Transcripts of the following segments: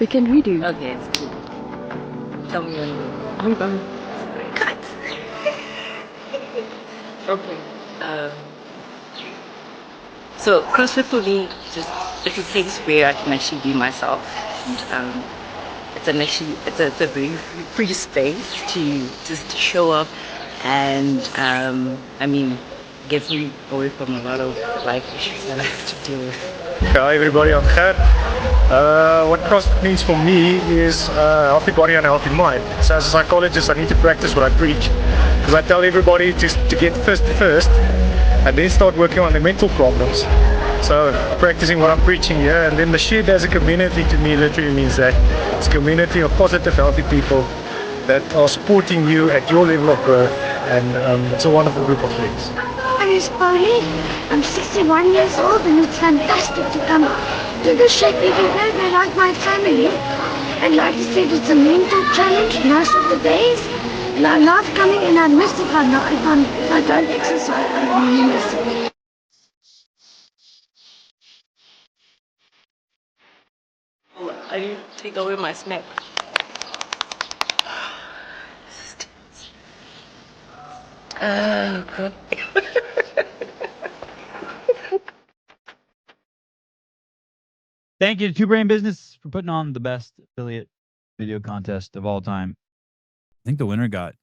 We can redo. Okay, it's cool. Tell me when you I'm going. cut. Okay. So CrossFit for me it's a place where I can actually be myself. And, it's a very free space to just show up and get me away from a lot of life issues that I have to deal with. Hi everybody, I'm Gert. What CrossFit means for me is a healthy body and a healthy mind. So as a psychologist, I need to practice what I preach. Because I tell everybody to get first, and then start working on the mental problems. So practicing what I'm preaching here, and then the shed as a community to me literally means that it's a community of positive, healthy people that are supporting you at your level of growth, and it's a wonderful group of things. My name is Polly. I'm 61 years old and it's fantastic to come to the shed every day. They're like my family. And like you said, it's a mental challenge most of the days. And I love coming and I miss if I don't exercise. I really miss it. I need to take away my snack. Oh, God. Thank you to Two Brain Business for putting on the best affiliate video contest of all time. I think the winner got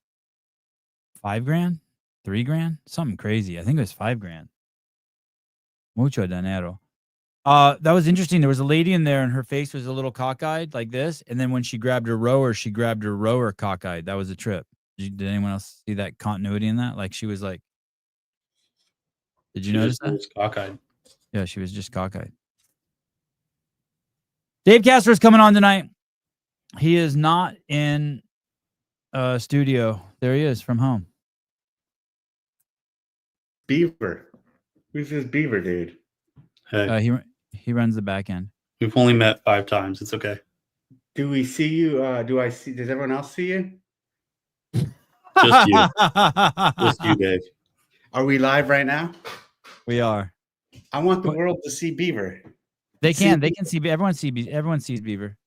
$5,000, $3,000, something crazy. I think it was $5,000. Mucho dinero. That was interesting. There was a lady in there and her face was a little cockeyed like this. And then when she grabbed her rower cockeyed. That was a trip. Did anyone else see that continuity in that? Like she was like, did you notice that? Cockeyed. Yeah, she was just cockeyed. Dave Castro is coming on tonight. He is not in studio. There he is from home. Beaver. Who's this Beaver dude? Hey, He runs the back end. we've only met 5 times. It's okay. Do we see you? Does everyone else see you? Just you. Just you, Dave. Are we live right now? We are. I want the world to see Beaver. They can see. Everyone sees Beaver.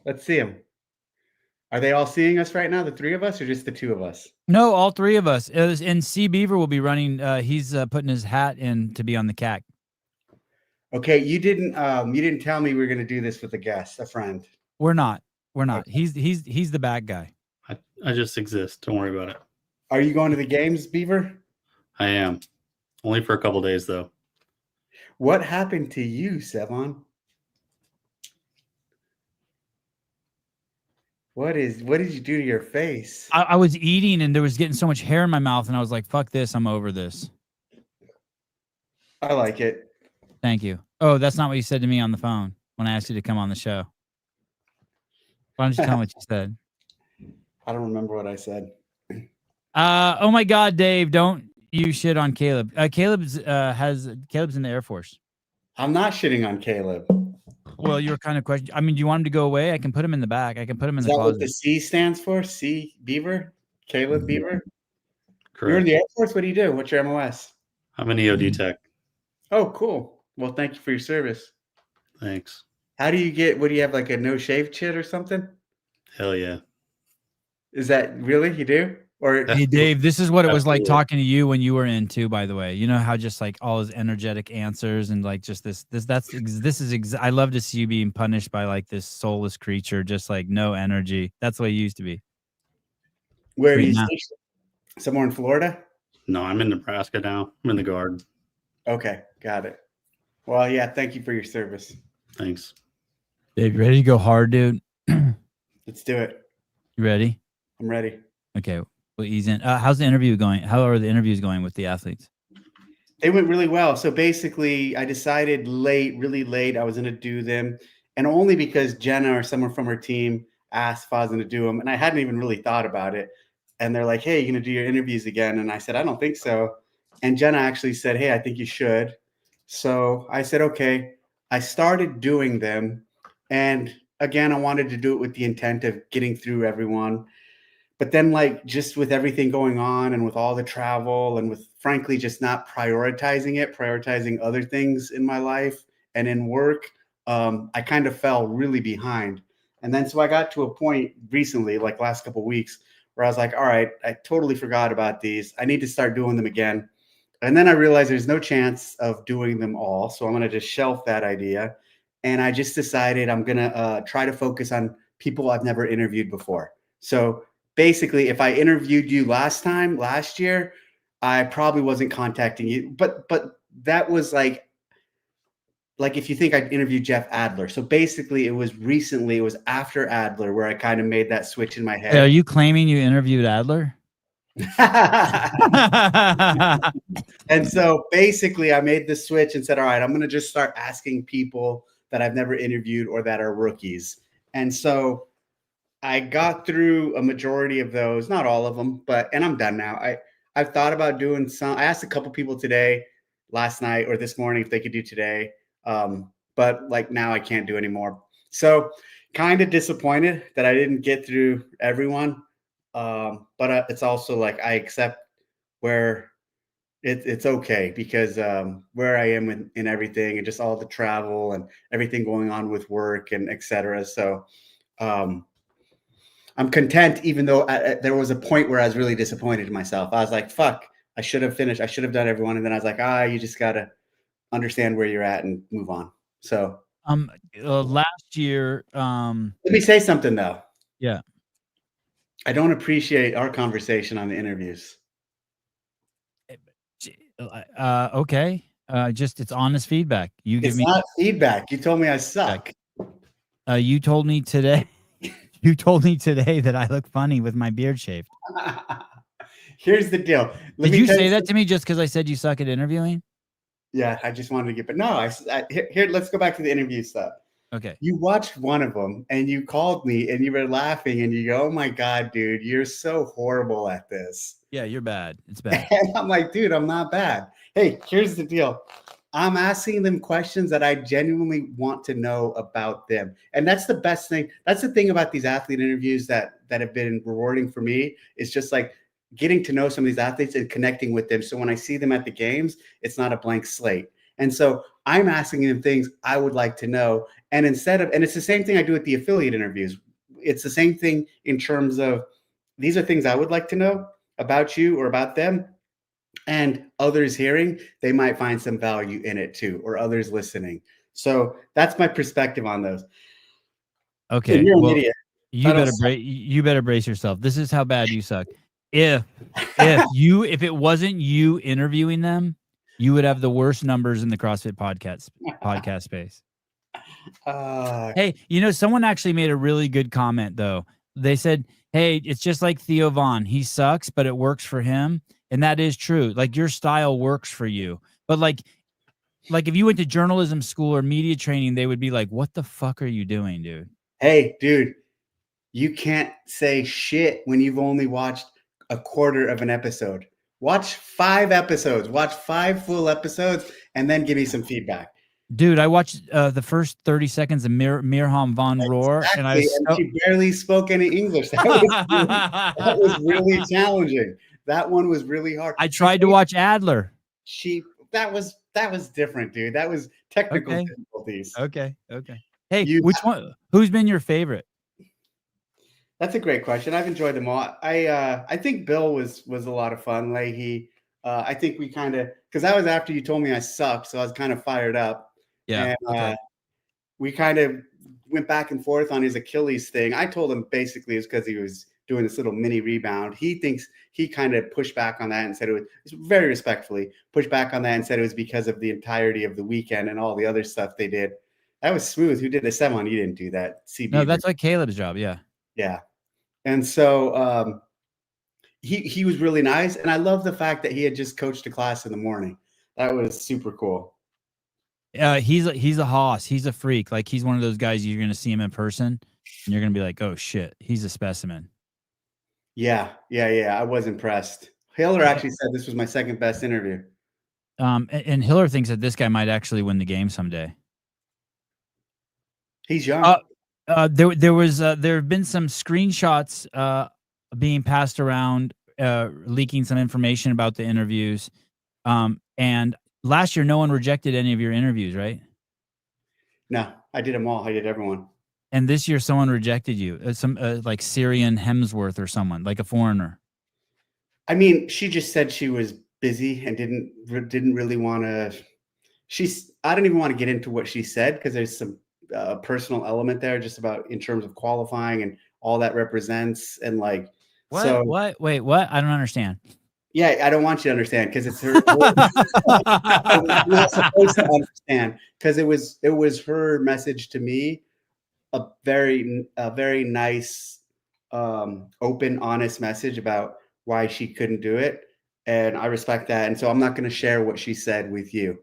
Let's see him. Are they all seeing us right now? The 3 of us, or just the 2 of us? No, all 3 of us. And C Beaver will be running. He's putting his hat in to be on the CAC. Okay, you didn't tell me we were going to do this with a guest, a friend. We're not. Okay. He's the bad guy. I just exist. Don't worry about it. Are you going to the games, Beaver? I am. Only for a couple days, though. What happened to you, Sevon? What did you do to your face? I was eating and there was getting so much hair in my mouth, and I was like, "Fuck this! I'm over this." I like it. Thank you. Oh, that's not what you said to me on the phone when I asked you to come on the show. Why don't you tell me what you said? I don't remember what I said. Oh my God, Dave! Don't you shit on Caleb. Caleb's in the Air Force. I'm not shitting on Caleb. Well, you were kind of questioning. I mean, do you want him to go away? I can put him in the back. I can put him in the closet. Is that what the C stands for? C Beaver? Caleb Beaver? Correct. You're in the Air Force? What do you do? What's your MOS? I'm an EOD tech. Oh, cool. Well, thank you for your service. Thanks. How do you have like a no shave chit or something? Hell yeah. Is that really you do? Or Hey Dave, this is what it was like talking to you when you were in too, by the way. You know how just like all his energetic answers and like just I love to see you being punished by like this soulless creature, just like no energy. That's the way you used to be. Where are you stationed? Somewhere in Florida? No, I'm in Nebraska now. I'm in the Guard. Okay, got it. Well, yeah, thank you for your service. Thanks. Dave, you ready to go hard, dude? Let's do it. You ready? I'm ready. Okay. Well, ease in. How's the interview going? How are the interviews going with the athletes? They went really well. So basically, I decided really late, I was going to do them. And only because Jenna or someone from her team asked if I was going to do them. And I hadn't even really thought about it. And they're like, hey, you're going to do your interviews again? And I said, I don't think so. And Jenna actually said, hey, I think you should. So I said, okay. I started doing them. And again, I wanted to do it with the intent of getting through everyone. But then, like, just with everything going on and with all the travel and with, frankly, just not prioritizing other things in my life and in work, I kind of fell really behind. And then so I got to a point recently, like last couple of weeks, where I was like, all right, I totally forgot about these. I need to start doing them again. And then I realized there's no chance of doing them all. So I'm going to just shelf that idea. And I just decided I'm going to try to focus on people I've never interviewed before. So basically, if I interviewed you last year, I probably wasn't contacting you. But that was like if you think I interviewed Jeff Adler. So basically, it was after Adler where I kind of made that switch in my head. Are you claiming you interviewed Adler? And so basically, I made the switch and said, all right, I'm going to just start asking people that I've never interviewed or that are rookies. And so I got through a majority of those, not all of them, and I'm done now. I've thought about doing some. I asked a couple people today, last night or this morning if they could do today. But like now I can't do anymore. So kind of disappointed that I didn't get through everyone. But it's also like I accept where it's okay because where I am in everything and just all the travel and everything going on with work and etc. So I'm content, even though there was a point where I was really disappointed in myself. I was like, fuck, I should have finished. I should have done everyone. And then I was like, you just got to understand where you're at and move on. So last year, let me say something though. Yeah. I don't appreciate our conversation on the interviews. Okay. Just it's honest feedback. It's not feedback. You told me I suck. You told me today. You told me today that I look funny with my beard shaved. Here's the deal. Did you say that to me just because I said you suck at interviewing? Yeah, I just wanted to but no, here, let's go back to the interview stuff. Okay. You watched one of them and you called me and you were laughing and you go, oh my God, dude, you're so horrible at this. Yeah, you're bad. It's bad. And I'm like, dude, I'm not bad. Hey, here's the deal. I'm asking them questions that I genuinely want to know about them. And that's the best thing. That's the thing about these athlete interviews that have been rewarding for me is just like getting to know some of these athletes and connecting with them. So when I see them at the games, it's not a blank slate. And so I'm asking them things I would like to know. And it's the same thing I do with the affiliate interviews. It's the same thing in terms of these are things I would like to know about you or about them. And others hearing, they might find some value in it too, or others listening. So that's my perspective on those. Okay. You're an idiot. You better brace yourself. This is how bad you suck. If it wasn't you interviewing them, you would have the worst numbers in the CrossFit podcast space. Hey, someone actually made a really good comment though. They said, hey, it's just like Theo Vaughn. He sucks, but it works for him. And that is true. Like your style works for you. But like if you went to journalism school or media training, they would be like, what the fuck are you doing, dude? Hey, dude, you can't say shit when you've only watched a quarter of an episode. Watch 5 episodes. Watch 5 full episodes and then give me some feedback. Dude, I watched the first 30 seconds of Mirham Von Rohr, and she barely spoke any English. That was really challenging. That one was really hard. I tried to watch Adler. That was different, dude. That was technical difficulties. Okay. Hey, which one? Who's been your favorite? That's a great question. I've enjoyed them all. I think Bill was a lot of fun. Leahy. I think we kind of because that was after you told me I sucked, so I was kind of fired up. Yeah. And we kind of went back and forth on his Achilles thing. I told him basically it's because he was doing this little mini rebound. He thinks he kind of pushed back on that and said it was very respectfully pushed back on that and said it was because of the entirety of the weekend and all the other stuff they did. That was smooth. Who did the 7? You didn't do that. CB. No, that's like Caleb's job. Yeah. Yeah. And so he was really nice. And I love the fact that he had just coached a class in the morning. That was super cool. He's a hoss. He's a freak. Like he's one of those guys you're going to see him in person and you're going to be like, oh shit, he's a specimen. Yeah. I was impressed. Hiller actually said this was my second best interview. And Hiller thinks that this guy might actually win the game someday. He's young. There have been some screenshots being passed around, leaking some information about the interviews. And last year, no one rejected any of your interviews, right? No. I did them all. I did everyone. And this year, someone rejected you. Some like Syrian Hemsworth or someone, like a foreigner. I mean, she just said she was busy and didn't really want to. I don't even want to get into what she said because there's some personal element there, just about in terms of qualifying and all that represents, and like What? so. What? Wait, what? I don't understand. Yeah, I don't want you to understand because it's her. You're not supposed to understand because it was her message to me, a very nice, open, honest message about why she couldn't do it, and I respect that. And so I'm not going to share what she said with you.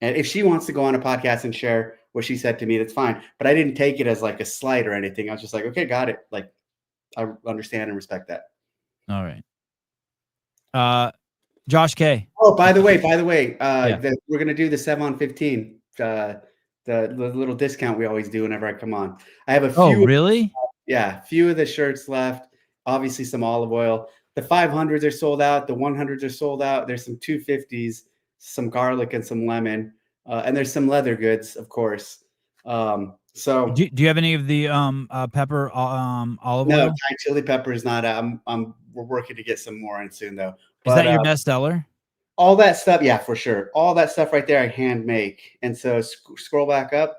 And if she wants to go on a podcast and share what she said to me, that's fine. But I didn't take it as like a slight or anything. I was just like, okay, got it. Like, I understand and respect that. All right. Josh K. Oh, by the way, Yeah. we're gonna do the 7-on-15, the little discount we always do whenever I come on. I have a few. Oh, really? Yeah, few of the shirts left. Obviously, some olive oil. The 500s are sold out. The 100s are sold out. There's some 250s, some garlic and some lemon, and there's some leather goods, of course. So Do you have any of the pepper olive no, oil? Thai chili pepper is not. We're working to get some more in soon though. Is that your best seller? All that stuff, yeah, for sure. All that stuff right there, I hand make. And so scroll back up.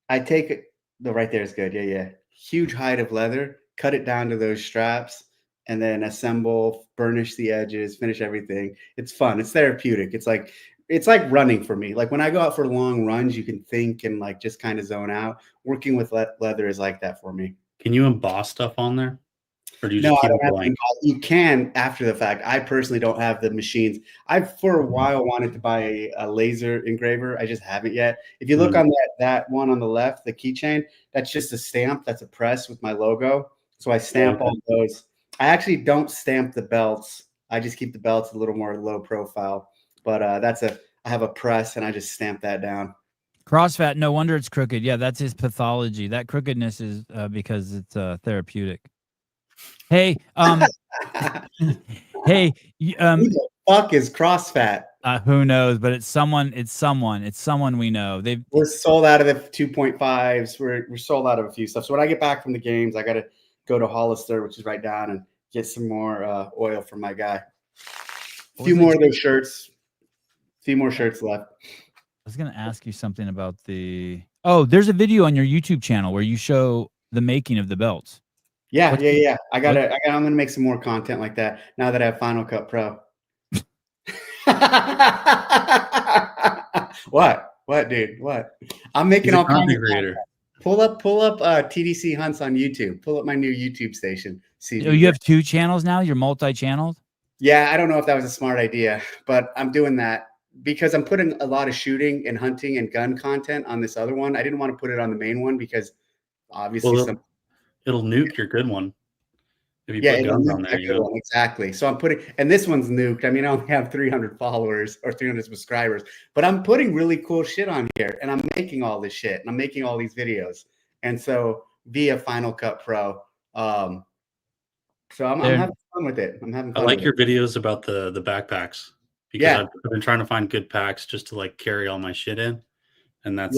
I take it. The right there is good. Yeah, yeah. Huge height of leather. Cut it down to those straps, and then assemble, burnish the edges, finish everything. It's fun. It's therapeutic. It's like running for me. Like when I go out for long runs, you can think and like just kind of zone out. Working with leather is like that for me. Can you emboss stuff on there? Or do you No, just I keep don't it have blank? you can after the fact. I personally don't have the machines. I've for a while wanted to buy a laser engraver. I just haven't yet. If you look on that one on the left, the keychain, that's just a stamp. That's a press with my logo. So I stamp all those. I actually don't stamp the belts. I just keep the belts a little more low profile. But I have a press and I just stamp that down. CrossFit, no wonder it's crooked. Yeah, that's his pathology. That crookedness is because it's therapeutic. Hey, hey, Who the fuck is CrossFit? who knows? But it's someone. It's someone we know. We're sold out of the 2.5s. We're sold out of a few stuff. So when I get back from the games, I got to go to Hollister, which is right down, and get some more oil from my guy. A few more of those shirts. A few more shirts left. I was going to ask you something about the. Oh, there's a video on your YouTube channel where you show the making of the belts. Yeah. I'm gonna make some more content like that now that I have Final Cut Pro. What, dude? What? I'm making all kinds of content. Pull up TDC Hunts on YouTube. Pull up my new YouTube station. See. Oh, you have 2 channels now? You're multi-channeled? Yeah, I don't know if that was a smart idea, but I'm doing that because I'm putting a lot of shooting and hunting and gun content on this other one. I didn't want to put it on the main one because obviously it'll nuke your good one. If you put guns on there, exactly. So I'm putting, and this one's nuked. I mean, I only have 300 followers or 300 subscribers, but I'm putting really cool shit on here, and I'm making all this shit, and I'm making all these videos, and so via Final Cut Pro. So I'm having fun with it. I'm having fun. I like your videos about the backpacks because I've been trying to find good packs just to like carry all my shit in, and that's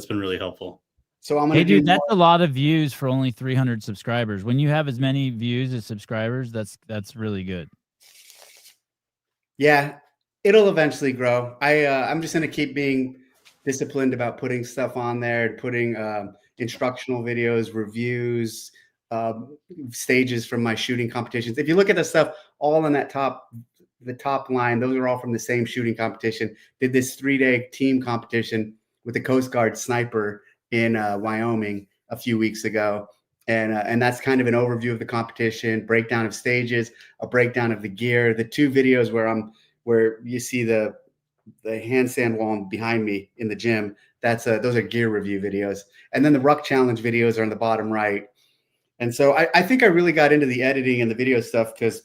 been really helpful. So I'm gonna that's a lot of views for only 300 subscribers. When you have as many views as subscribers, that's really good. Yeah, it'll eventually grow. I'm just gonna keep being disciplined about putting stuff on there, putting instructional videos, reviews, stages from my shooting competitions. If you look at the stuff all in that the top line, those are all from the same shooting competition. Did this 3-day team competition with the Coast Guard sniper in Wyoming a few weeks ago. And that's kind of an overview of the competition, breakdown of stages, a breakdown of the gear, the 2 videos where you see the handstand wall behind me in the gym. Those are gear review videos. And then the ruck challenge videos are on the bottom right. And so I think I really got into the editing and the video stuff because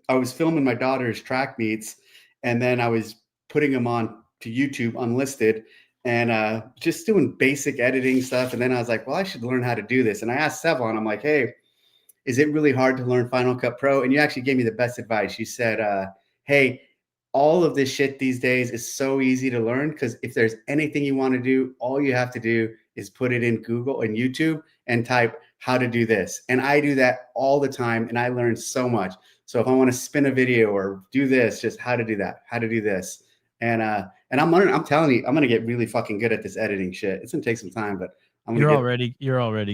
I was filming my daughter's track meets, and then I was putting them on to YouTube unlisted, and just doing basic editing stuff. And then I was like, well, I should learn how to do this. And I asked Sevon, I'm like, hey, is it really hard to learn Final Cut Pro? And you actually gave me the best advice. You said, hey, all of this shit these days is so easy to learn, because if there's anything you want to do, all you have to do is put it in Google and YouTube and type how to do this. And I do that all the time, and I learn so much. So if I want to spin a video or do this, just how to do that, how to do this. And I'm learning, I'm telling you, I'm going to get really fucking good at this editing shit. It's going to take some time, but you're already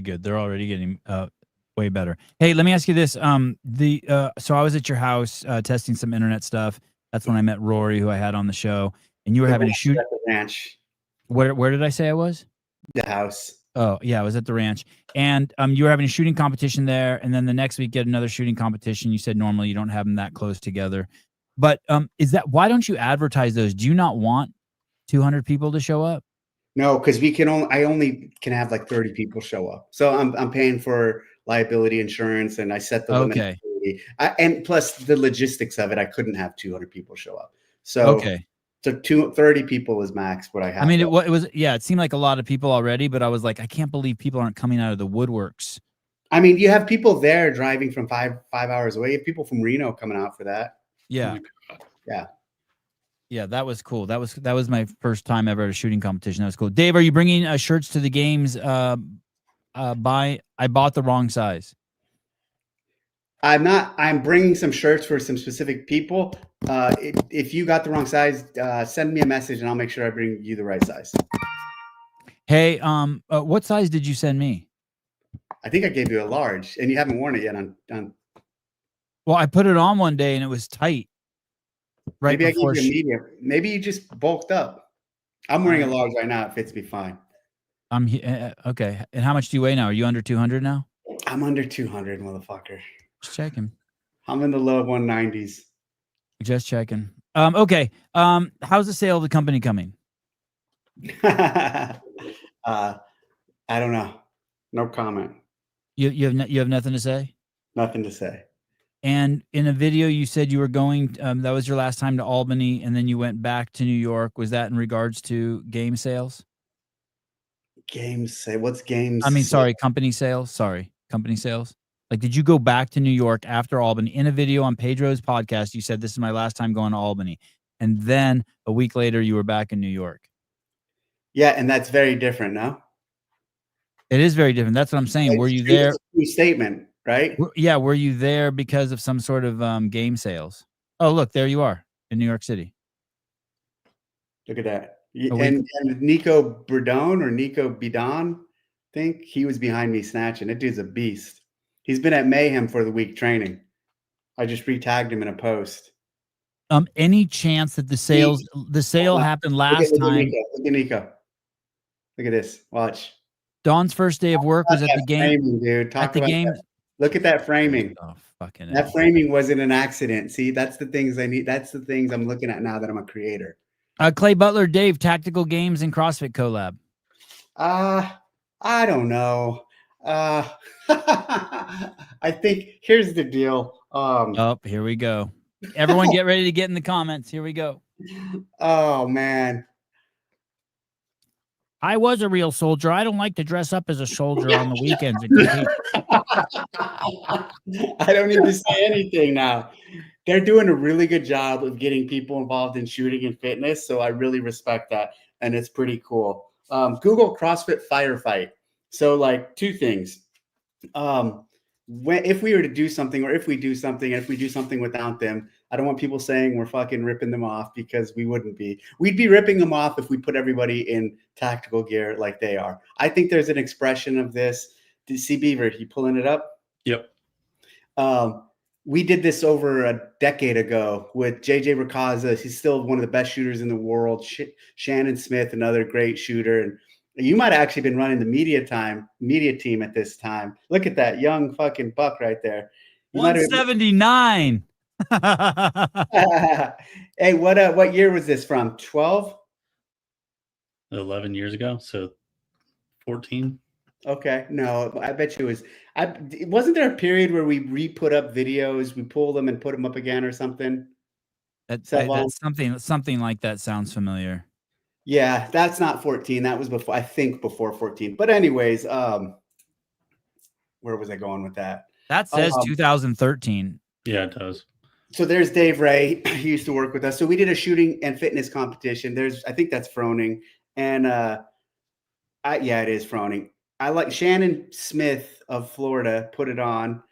good. They're already getting way better. Hey, let me ask you this. So I was at your house testing some internet stuff. That's when I met Rory, who I had on the show, and you were having a shoot at the ranch. Where did I say I was? The house. Oh yeah, I was at the ranch, and you were having a shooting competition there, and then the next week get another shooting competition. You said normally you don't have them that close together, but why don't you advertise those? Do you not want 200 people to show up? No, because I only can have like 30 people show up. So I'm paying for liability insurance, and I set the limit. Okay. And plus the logistics of it, I couldn't have 200 people show up. So okay. So 30 people is max what I have. I mean, it was it seemed like a lot of people already, but I was like, I can't believe people aren't coming out of the woodworks. I mean, you have people there driving from five hours away. You have people from Reno coming out for that. Yeah. Yeah. Yeah, that was cool. That was my first time ever at a shooting competition. That was cool. Dave, are you bringing shirts to the games? I bought the wrong size. I'm not. I'm bringing some shirts for some specific people. If you got the wrong size, send me a message and I'll make sure I bring you the right size. Hey, what size did you send me? I think I gave you a large, and you haven't worn it yet. Well, I put it on one day and it was tight. Right. Maybe I gave you a medium. Maybe you just bulked up. I'm wearing a large right now. It fits me fine. Okay. And how much do you weigh now? Are you under 200 now? I'm under 200, motherfucker. Just checking. I'm in the low 190s. Just checking. Okay. How's the sale of the company coming? I don't know. No comment. You have nothing to say? Nothing to say. And in a video, you said you were going. That was your last time to Albany, and then you went back to New York. Was that in regards to game sales? What's games? I mean, sorry, company sales. Sorry, company sales. Like, did you go back to New York after Albany? In a video on Pedro's podcast, you said, this is my last time going to Albany. And then a week later, you were back in New York. Yeah, and that's very different, no? It is very different. That's what I'm saying. Were you there? True statement, right? Yeah, were you there because of some sort of game sales? Oh, look, there you are in New York City. Look at that. And Nico Bredon or Nico Bidon, I think he was behind me snatching. That dude's a beast. He's been at Mayhem for the week training. I just re-tagged him in a post. Any chance that the sale happened last time? Look at Nico. Look at this. Watch. Don's first day of work was at the game. Framing, dude. Talk about game. Look at that framing. Oh, fucking that framing wasn't an accident. See, that's the things I need. That's the things I'm looking at now that I'm a creator. Clay Butler, Dave, Tactical Games and CrossFit collab. I don't know. I think here's the deal. Here we go. Everyone get ready to get in the comments. Here we go. Oh man. I was a real soldier. I don't like to dress up as a soldier on the weekends. I don't need to say anything now. They're doing a really good job of getting people involved in shooting and fitness. So I really respect that. And it's pretty cool. Google CrossFit Firefight. So like two things. If we were to do something, or if we do something, and if we do something without them, I don't want people saying we're fucking ripping them off, because we wouldn't be. We'd be ripping them off if we put everybody in tactical gear like they are. I think there's an expression of this. Did you see Beaver? You pulling it up? Yep. We did this over a decade ago with JJ Racaza. He's still one of the best shooters in the world. Shannon Smith, another great shooter. And you might have actually been running the media team at this time. Look at that young fucking buck right there. 179. Hey, what year was this from? 12? 11 years ago. So 14. Okay. No, I bet you it was. Wasn't there a period where we re-put up videos, we pull them and put them up again or something? That's something like that sounds familiar. Yeah, that's not 14. That was before, I think before 14. But anyways, where was I going with that? That says 2013. Yeah, it does. So there's Dave Ray. He used to work with us. So we did a shooting and fitness competition. I think that's Froning. And yeah, it is Froning. I like Shannon Smith of Florida put it on.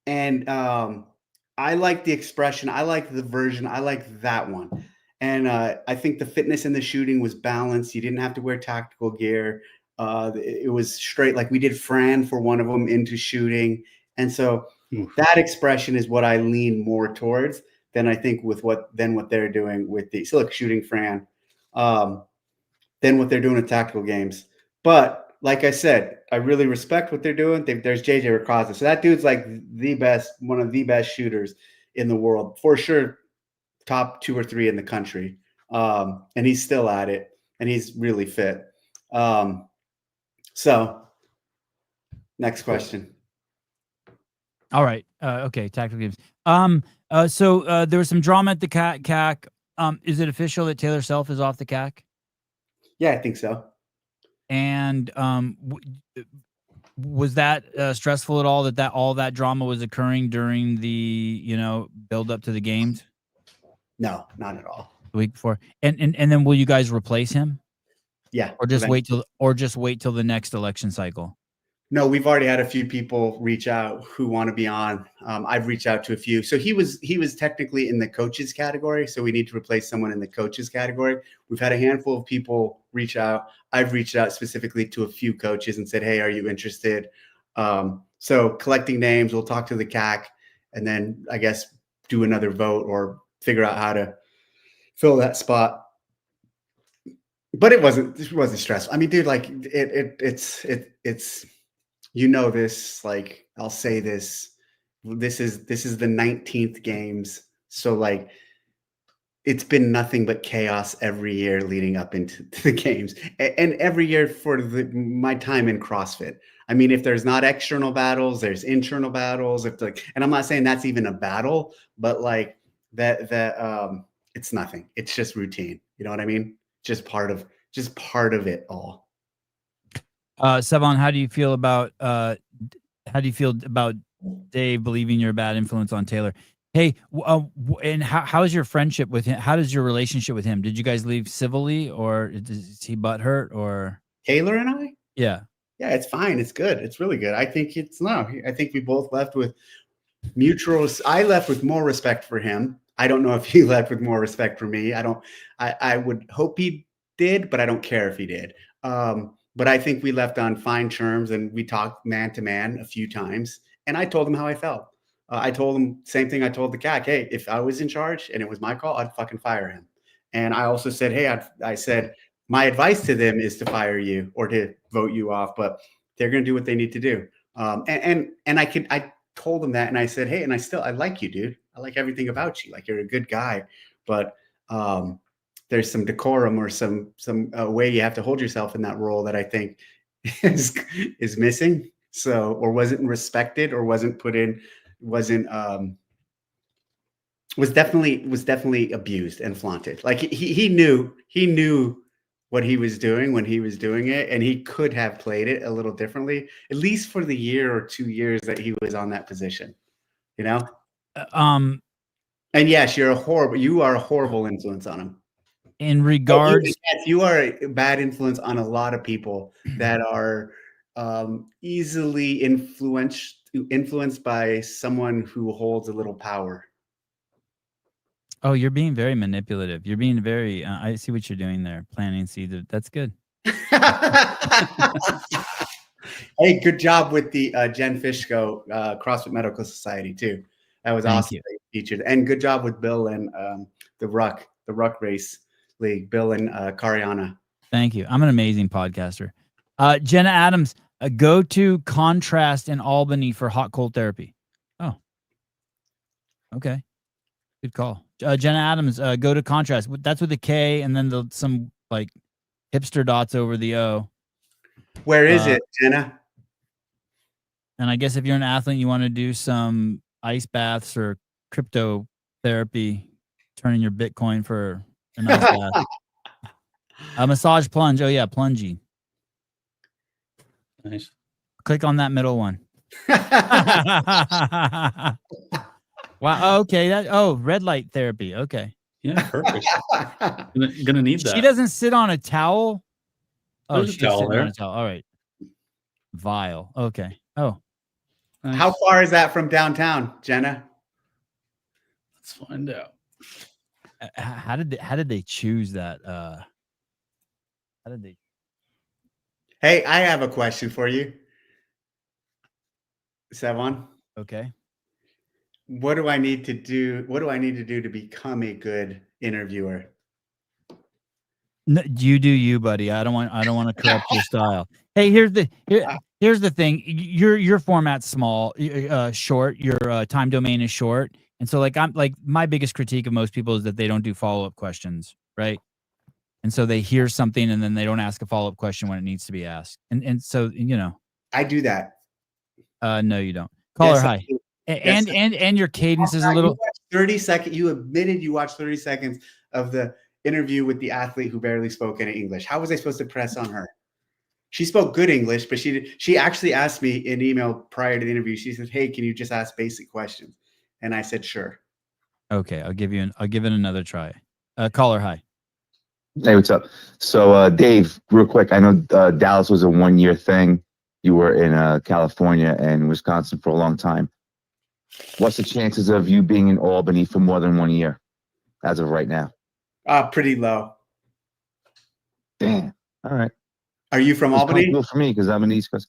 And I like the expression. I like the version. I like that one. And I think the fitness and the shooting was balanced. You didn't have to wear tactical gear. It was straight. Like we did Fran for one of them into shooting. And so that expression is what I lean more towards than I think with what they're doing with the shooting Fran, than what they're doing with tactical games. But like I said, I really respect what they're doing. There's JJ Racaza. So that dude's like one of the best shooters in the world, for sure. Top 2 or 3 in the country. And he's still at it, and he's really fit. So next question. All right. Okay. Tactical games. So there was some drama at the CAC. Is it official that Taylor Self is off the CAC? Yeah, I think so. And was that stressful at all? That all that drama was occurring during the build up to the games? No, not at all. The week before, and then will you guys replace him? Yeah, or just wait till the next election cycle? No, we've already had a few people reach out who want to be on. I've reached out to a few. So he was technically in the coaches category. So we need to replace someone in the coaches category. We've had a handful of people reach out. I've reached out specifically to a few coaches and said, hey, are you interested? So collecting names, we'll talk to the CAC and then I guess do another vote or figure out how to fill that spot. But it wasn't stressful. I mean, dude, like it's this, like, I'll say this is the 19th games. So like, it's been nothing but chaos every year leading up into the games, and every year for my time in CrossFit. I mean, if there's not external battles, there's internal battles. And I'm not saying that's even a battle, but like that it's nothing. It's just routine. You know what I mean? Just part of it all. Sevon, how do you feel about Dave believing you're a bad influence on Taylor? Hey, and how's your friendship with him? How does your relationship with him? Did you guys leave civilly, or is he butthurt, or Taylor and I? Yeah, it's fine. It's good. It's really good. I think I think we both left with mutual. I left with more respect for him. I don't know if he left with more respect for me. I would hope he did, but I don't care if he did. But I think we left on fine terms, and we talked man to man a few times. And I told him how I felt. I told him same thing I told the CAC. Hey, if I was in charge and it was my call, I'd fucking fire him. And I also said, hey, I said, my advice to them is to fire you or to vote you off, but they're going to do what they need to do. And I told them that, and I said, hey, and I like you, dude. I like everything about you. Like, you're a good guy, but there's some decorum or some way you have to hold yourself in that role that I think is missing. So, or wasn't respected, or wasn't put in, was definitely abused and flaunted. Like he knew what he was doing when he was doing it, and he could have played it a little differently, at least for the year or 2 years that he was on that position, you know? And yes, you are a horrible influence on him. In regards, you are a bad influence on a lot of people that are easily influenced by someone who holds a little power. Oh, you're being very manipulative. You're being very, I see what you're doing there. Planting seeds. That's good. Hey, good job with the Jen Fishko CrossFit Medical Society too. That was awesome. That you featured. And good job with Bill and the Ruck Race League, Bill and Cariana. Thank you. I'm an amazing podcaster. Jenna Adams, go to Contrast in Albany for hot cold therapy. Oh, okay. Good call. Jenna Adams, go to Contrast. That's with a K and then some like hipster dots over the O. Where is it, Jenna? And I guess if you're an athlete, you want to do some ice baths or cryptotherapy, turning your Bitcoin for an ice bath. A massage plunge. Oh yeah, plungy. Nice. Click on that middle one. Wow. Okay. Red light therapy. Okay. Yeah, perfect. Gonna need that. She doesn't sit on a towel. Oh, There's a she's towel sitting there. on a towel. All right. Vile. Okay. Oh, Nice. How far is that from downtown, Jenna? Let's find out. how did they choose that? How did they? Hey, I have a question for you. Sevan, Okay. what do I need to do? What do I need to do to become a good interviewer? No, you do you, buddy. I don't want to corrupt your style. Hey, here's the thing. Your format's small, short. Your time domain is short, and so like my biggest critique of most people is that they don't do follow-up questions, right? And so they hear something and then they don't ask a follow-up question when it needs to be asked. And so I do that. No, you don't. Caller, Yes, I hi. do. And your cadence is a little. 30 seconds. You admitted you watched 30 seconds of the interview with the athlete who barely spoke any English. How was I supposed to press on her? She spoke good English, but she actually asked me in email prior to the interview. She said, "Hey, can you just ask basic questions?" And I said, "Sure." Okay, I'll give it another try. Caller, hi. Hey, what's up? So, Dave, real quick, I know Dallas was a 1-year thing. You were in California and Wisconsin for a long time. What's the chances of you being in Albany for more than 1 year as of right now? Pretty low. Damn. All right. Are you from It's Albany? comfortable for me because I'm in the East Coast.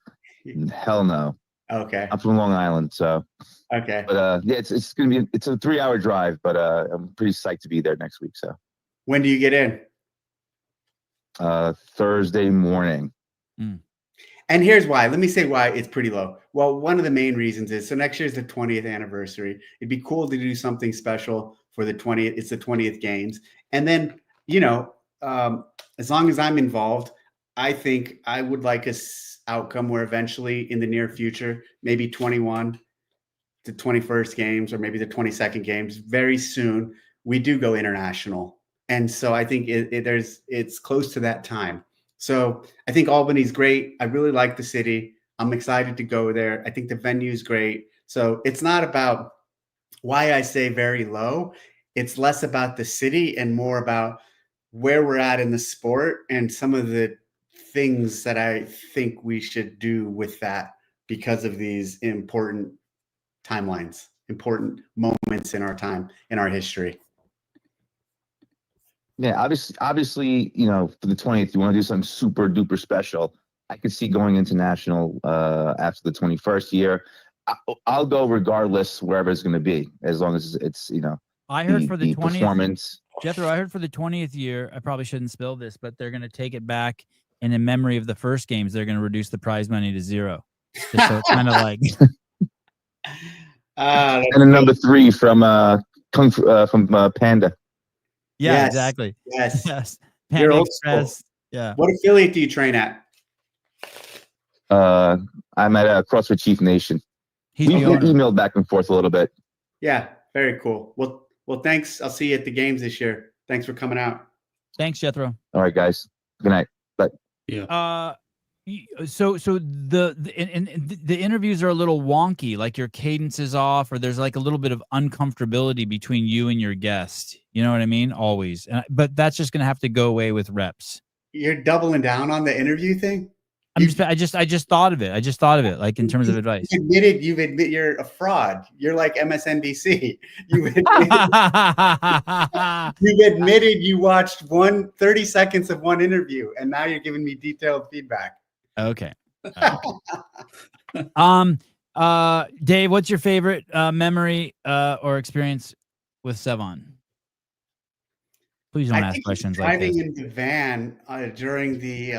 Hell no. Okay. I'm from Long Island, so. Okay. But yeah, it's gonna be a 3-hour drive, but I'm pretty psyched to be there next week. So. When do you get in? Thursday morning. And here's why. Let me say why it's pretty low. Well, one of the main reasons is so next year is the 20th anniversary. It'd be cool to do something special for the 20th. It's the 20th games. And then, as long as I'm involved, I think I would like a outcome where eventually in the near future, maybe 21 to 21st games or maybe the 22nd games, very soon, we do go international. And so I think it's close to that time. So I think Albany's great. I really like the city. I'm excited to go there. I think the venue is great. So it's not about why I say very low. It's less about the city and more about where we're at in the sport and some of the things that I think we should do with that because of these important timelines, important moments in our time, in our history. Yeah, obviously, for the 20th, you want to do something super duper special. I could see going international after the 21st year. I'll go regardless wherever it's going to be, as long as it's I heard for the 20th performance. Jethro, I heard for the 20th year. I probably shouldn't spill this, but they're going to take it back, and in memory of the first games, they're going to reduce the prize money to 0. Just so it's kind of like. And a number 3 from Panda. Yeah, Yes, exactly. Yes. Yes. You're Panda old Express. school. Yeah. What affiliate do you train at? I'm at CrossFit Chief Nation. He's We the owner. emailed back and forth a little bit. Yeah, very cool. Well, thanks. I'll see you at the games this year. Thanks for coming out. Thanks, Jethro. All right, guys. Good night. Bye. Yeah. So the interviews are a little wonky, like your cadence is off, or there's like a little bit of uncomfortability between you and your guest. You know what I mean? Always. But that's just gonna have to go away with reps. You're doubling down on the interview thing? I just thought of it. I just thought of it, like in terms of advice. You've admitted you're a fraud. You're like MSNBC. You've admitted you watched 30 seconds of one interview, and now you're giving me detailed feedback. Okay. Dave, what's your favorite memory or experience with Sevan? Please don't ask questions like this. Driving in the van during the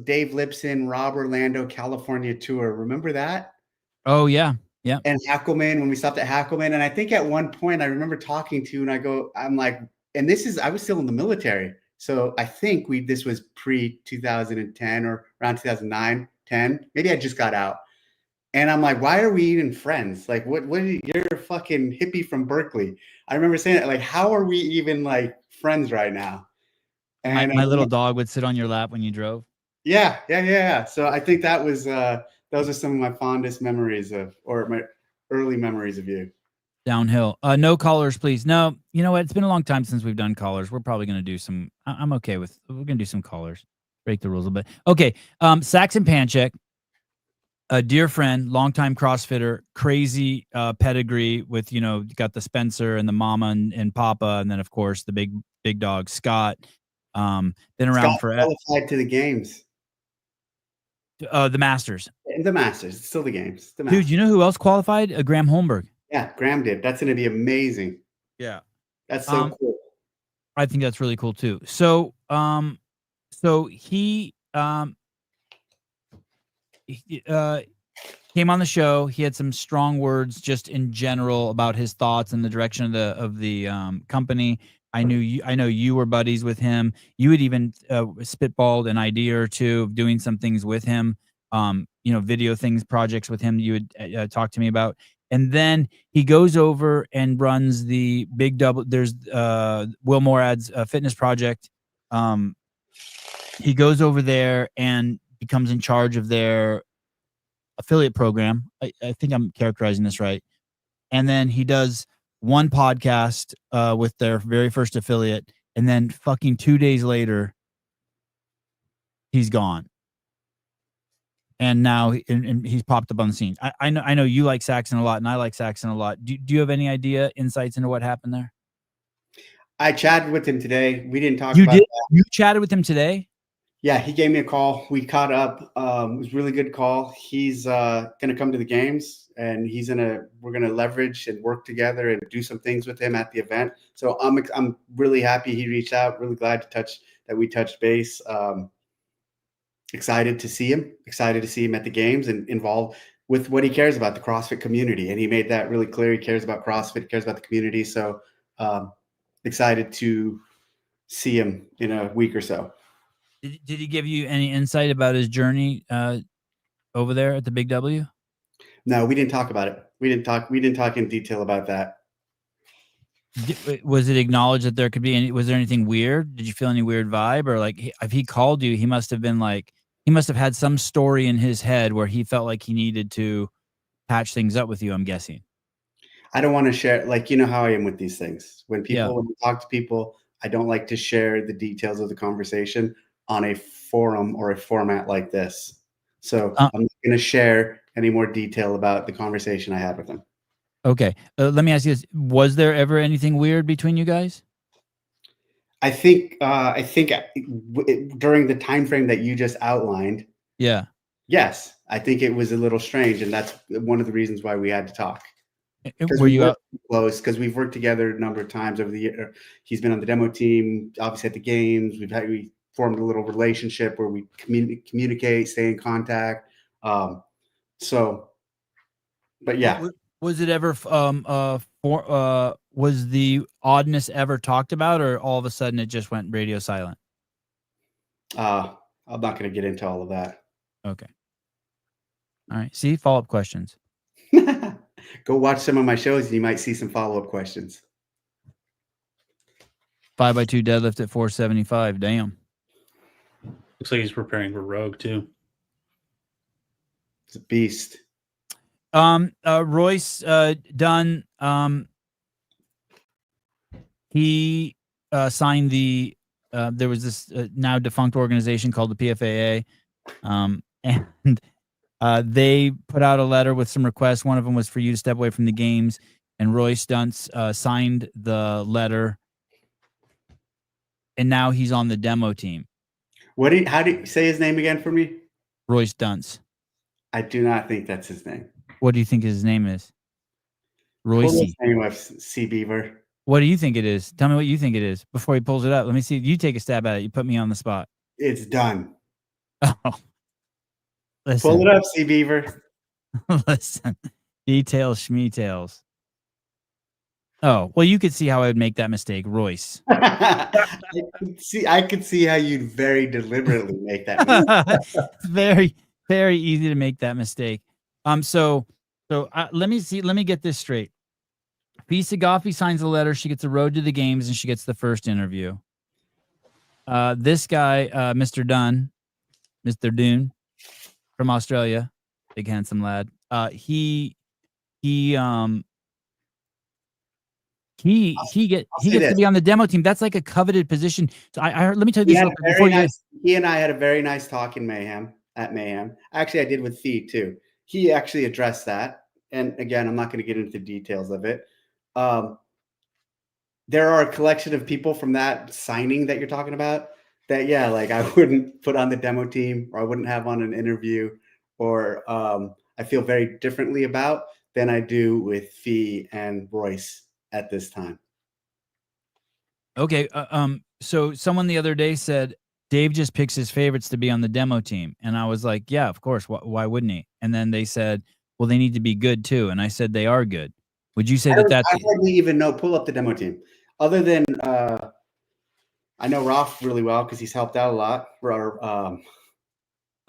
Dave Lipson, Rob Orlando, California tour. Remember that? Oh yeah. Yeah. And Hackelman, when we stopped at Hackelman. And I think at one point I remember talking to you and I'm like, and I was still in the military. So I think this was pre 2010 or around 2009, 10. Maybe I just got out. And I'm like, why are we even friends? Like, you're a fucking hippie from Berkeley. I remember saying that, like, how are we even like friends right now? And my little dog would sit on your lap when you drove. Yeah. So I think those are some of my fondest memories early memories of you. Downhill. No callers, please. No, you know what? It's been a long time since we've done callers. We're probably going to do some. I'm okay with. We're going to do some callers. Break the rules a bit. Okay. Saxon Panchik, a dear friend, longtime CrossFitter, crazy pedigree with, you know, got the Spencer and the mama and Papa, and then of course the big dog Scott. Been around Scott for qualified to the games. The Masters. The Masters. It's still the games. The Dude, you know who else qualified? Graham Holmberg. Yeah, Graham did. That's going to be amazing. Yeah. That's so cool. I think that's really cool too. So, he came on the show. He had some strong words just in general about his thoughts and the direction of the company. I know you were buddies with him. You had even spitballed an idea or two of doing some things with him. You know, video things, projects with him. You would talk to me about. And then he goes over and runs the Big Double. There's Will Morad's fitness project. He goes over there and becomes in charge of their affiliate program. I think I'm characterizing this right. And then he does one podcast with their very first affiliate. And then fucking 2 days later, he's gone. And now and he's popped up on the scene. I know you like Saxon a lot, and I like Saxon a lot. Do you have any insights into what happened there? I chatted with him today. We didn't talk about that. You chatted with him today? Yeah, he gave me a call. We caught up. It was a really good call. He's going to come to the games, and we're going to leverage and work together and do some things with him at the event. So I'm really happy he reached out. Really glad that we touched base. Excited to see him at the games and involved with what he cares about, the CrossFit community. And he made that really clear. He cares about CrossFit, cares about the community. So excited to see him in a week or so. Did he give you any insight about his journey over there at the Big W? No, we didn't talk about it. We didn't talk in detail about that. Was it acknowledged that there could be was there anything weird? Did you feel any weird vibe? Or like, if he called you, he must have had some story in his head where he felt like he needed to patch things up with you, I'm guessing. I don't want to share, like, you know how I am with these things. When we talk to people, I don't like to share the details of the conversation on a forum or a format like this. So I'm not going to share any more detail about the conversation I had with him. Okay. Let me ask you this. Was there ever anything weird between you guys? I think during the time frame that you just outlined. Yeah. Yes, I think it was a little strange, and that's one of the reasons why we had to talk. Were you close? Because we've worked together a number of times over the year. He's been on the demo team, obviously at the games. We formed a little relationship where we communicate, stay in contact. But yeah. Was it ever was the oddness ever talked about, or all of a sudden it just went radio silent? I'm not going to get into all of that. Okay. All right. See, follow-up questions. Go watch some of my shows and you might see some follow-up questions. 5x2 deadlift at 475. Damn. Looks like he's preparing for Rogue too. It's a beast. Royce Dunn, he signed the there was this now defunct organization called the PFAA, and they put out a letter with some requests. One of them was for you to step away from the games, and Royce Dunn signed the letter, and now he's on the demo team. How do you say his name again for me? Royce Dunce. I do not think that's his name. What do you think his name is? Royce. C Beaver. What do you think it is? Tell me what you think it is before he pulls it up. Let me see. You take a stab at it. You put me on the spot. It's done. Oh. Listen. Pull it up, C Beaver. Listen. Details, schmeetails. Oh, well, you could see how I would make that mistake, Royce. I could see how you'd very deliberately make that mistake. It's very, very easy to make that mistake. So let me get this straight. Fisa Goffey signs a letter. She gets a road to the games, and she gets the first interview. This guy, Mr. Dunn from Australia, big handsome lad. He he say gets to this. be on the demo team. That's like a coveted position. So I heard, let me tell you He this had real a quick very before you. nice. He and I had a very nice talk in Mayhem at Mayhem. Actually, I did with Fee too. He actually addressed that. And again, I'm not going to get into the details of it. There are a collection of people from that signing that you're talking about that, yeah, like I wouldn't put on the demo team, or I wouldn't have on an interview, or I feel very differently about than I do with Fee and Royce at this time. Okay. So someone the other day said Dave just picks his favorites to be on the demo team, and I was like, yeah, of course. Why wouldn't he? And then they said, well, they need to be good too, and I said they are good. Would you say that that's? I hardly even know. Pull up the demo team. Other than I know Ralph really well because he's helped out a lot. Oh,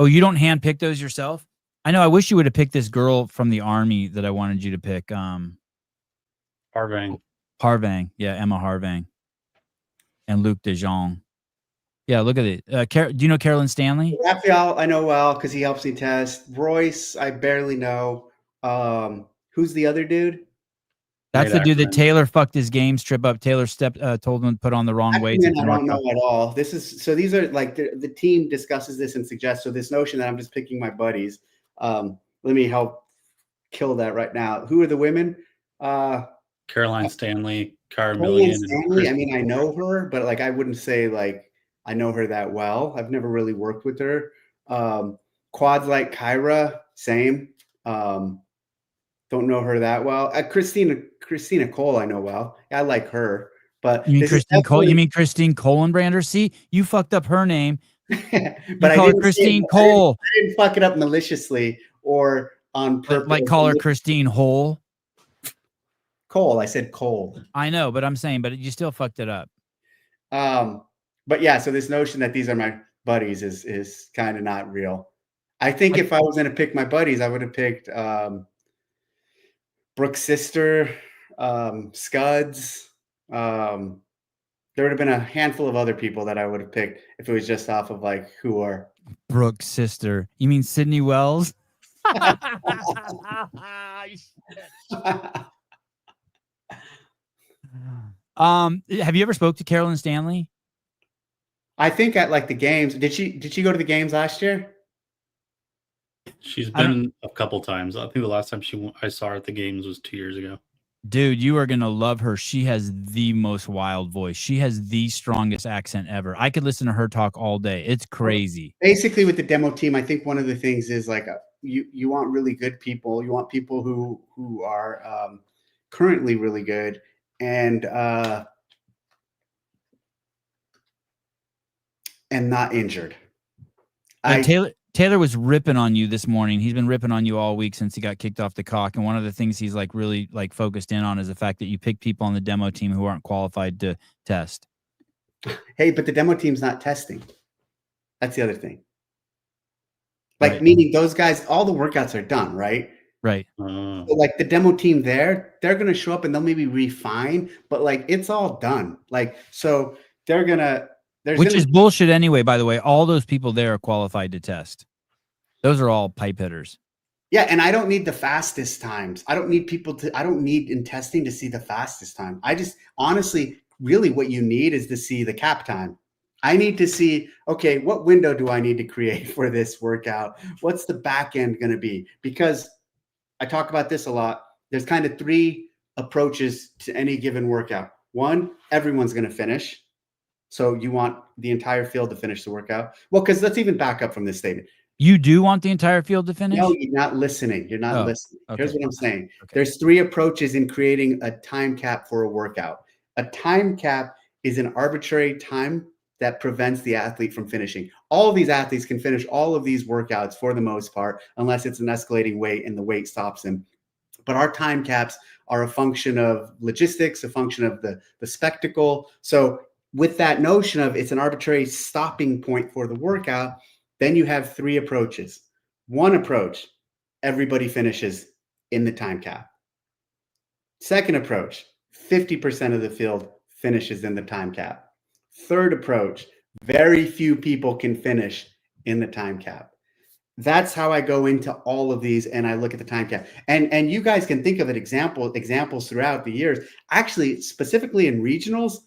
you don't handpick those yourself? I know. I wish you would have picked this girl from the army that I wanted you to pick. Harvang. Yeah, Emma Harvang. And Luc De Jong. Yeah, look at it. Do you know Carolyn Stanley? Raphael, I know well because he helps me test. Royce, I barely know. Who's the other dude? That's the dude that Taylor fucked his game strip up. Taylor told him to put on the wrong weights. I don't know at all. These are like the team discusses this and suggests. So this notion that I'm just picking my buddies. Let me help kill that right now. Who are the women? Caroline Stanley, Cara Caroline Milligan. Stanley. I mean, I know her, but like I wouldn't say like I know her that well. I've never really worked with her. Quads like Kyra, same. Don't know her that well. Christina Cole, I know well. I like her. But you mean Christine Cole? You mean Christine Colenbrander? See, you fucked up her name. But I call her didn't Christine Cole. I didn't fuck it up maliciously or on purpose. Like call her Christine Hole. Cole. I said Cole. I know, but I'm saying, but you still fucked it up. But yeah, so this notion that these are my buddies is kind of not real. I think if I was going to pick my buddies, I would have picked Brooke's sister, Scuds. There would have been a handful of other people that I would have picked if it was just off of like who are Brooke's sister. You mean Sydney Wells? Have you ever spoke to Carolyn Stanley? I think at like the games. Did she go to the games last year? She's been a couple times. I think the last time I saw her at the games was 2 years ago. Dude, you are going to love her. She has the most wild voice. She has the strongest accent ever. I could listen to her talk all day. It's crazy. Basically, with the demo team, I think one of the things is like you want really good people. You want people who are currently really good and not injured. Taylor was ripping on you this morning. He's been ripping on you all week since he got kicked off the cock. And one of the things he's like really like focused in on is the fact that you pick people on the demo team who aren't qualified to test. Hey, but the demo team's not testing. That's the other thing. Like meaning those guys, all the workouts are done, right? Right. So like the demo team they're going to show up and they'll maybe refine, but like it's all done. Like, so they're going to, which is bullshit anyway, by the way. All those people there are qualified to test. Those are all pipe hitters. Yeah, and I don't need the fastest times. I don't need in testing to see the fastest time. I just honestly, really what you need is to see the cap time. I need to see, okay, what window do I need to create for this workout? What's the back end going to be? Because I talk about this a lot. There's kind of 3 approaches to any given workout. 1, everyone's going to finish. So you want the entire field to finish the workout? Well, because let's even back up from this statement. You do want the entire field to finish? No, you're not listening. You're not listening. Okay. Here's what I'm saying. Okay. There's 3 approaches in creating a time cap for a workout. A time cap is an arbitrary time that prevents the athlete from finishing. All of these athletes can finish all of these workouts for the most part, unless it's an escalating weight and the weight stops them. But our time caps are a function of logistics, a function of the spectacle. So with that notion of it's an arbitrary stopping point for the workout, then you have 3 approaches. 1 approach, everybody finishes in the time cap. Second approach, 50% of the field finishes in the time cap. Third approach, very few people can finish in the time cap. that's how I go into all of these, and I look at the time cap. And you guys can think of examples throughout the years. Actually, specifically in regionals,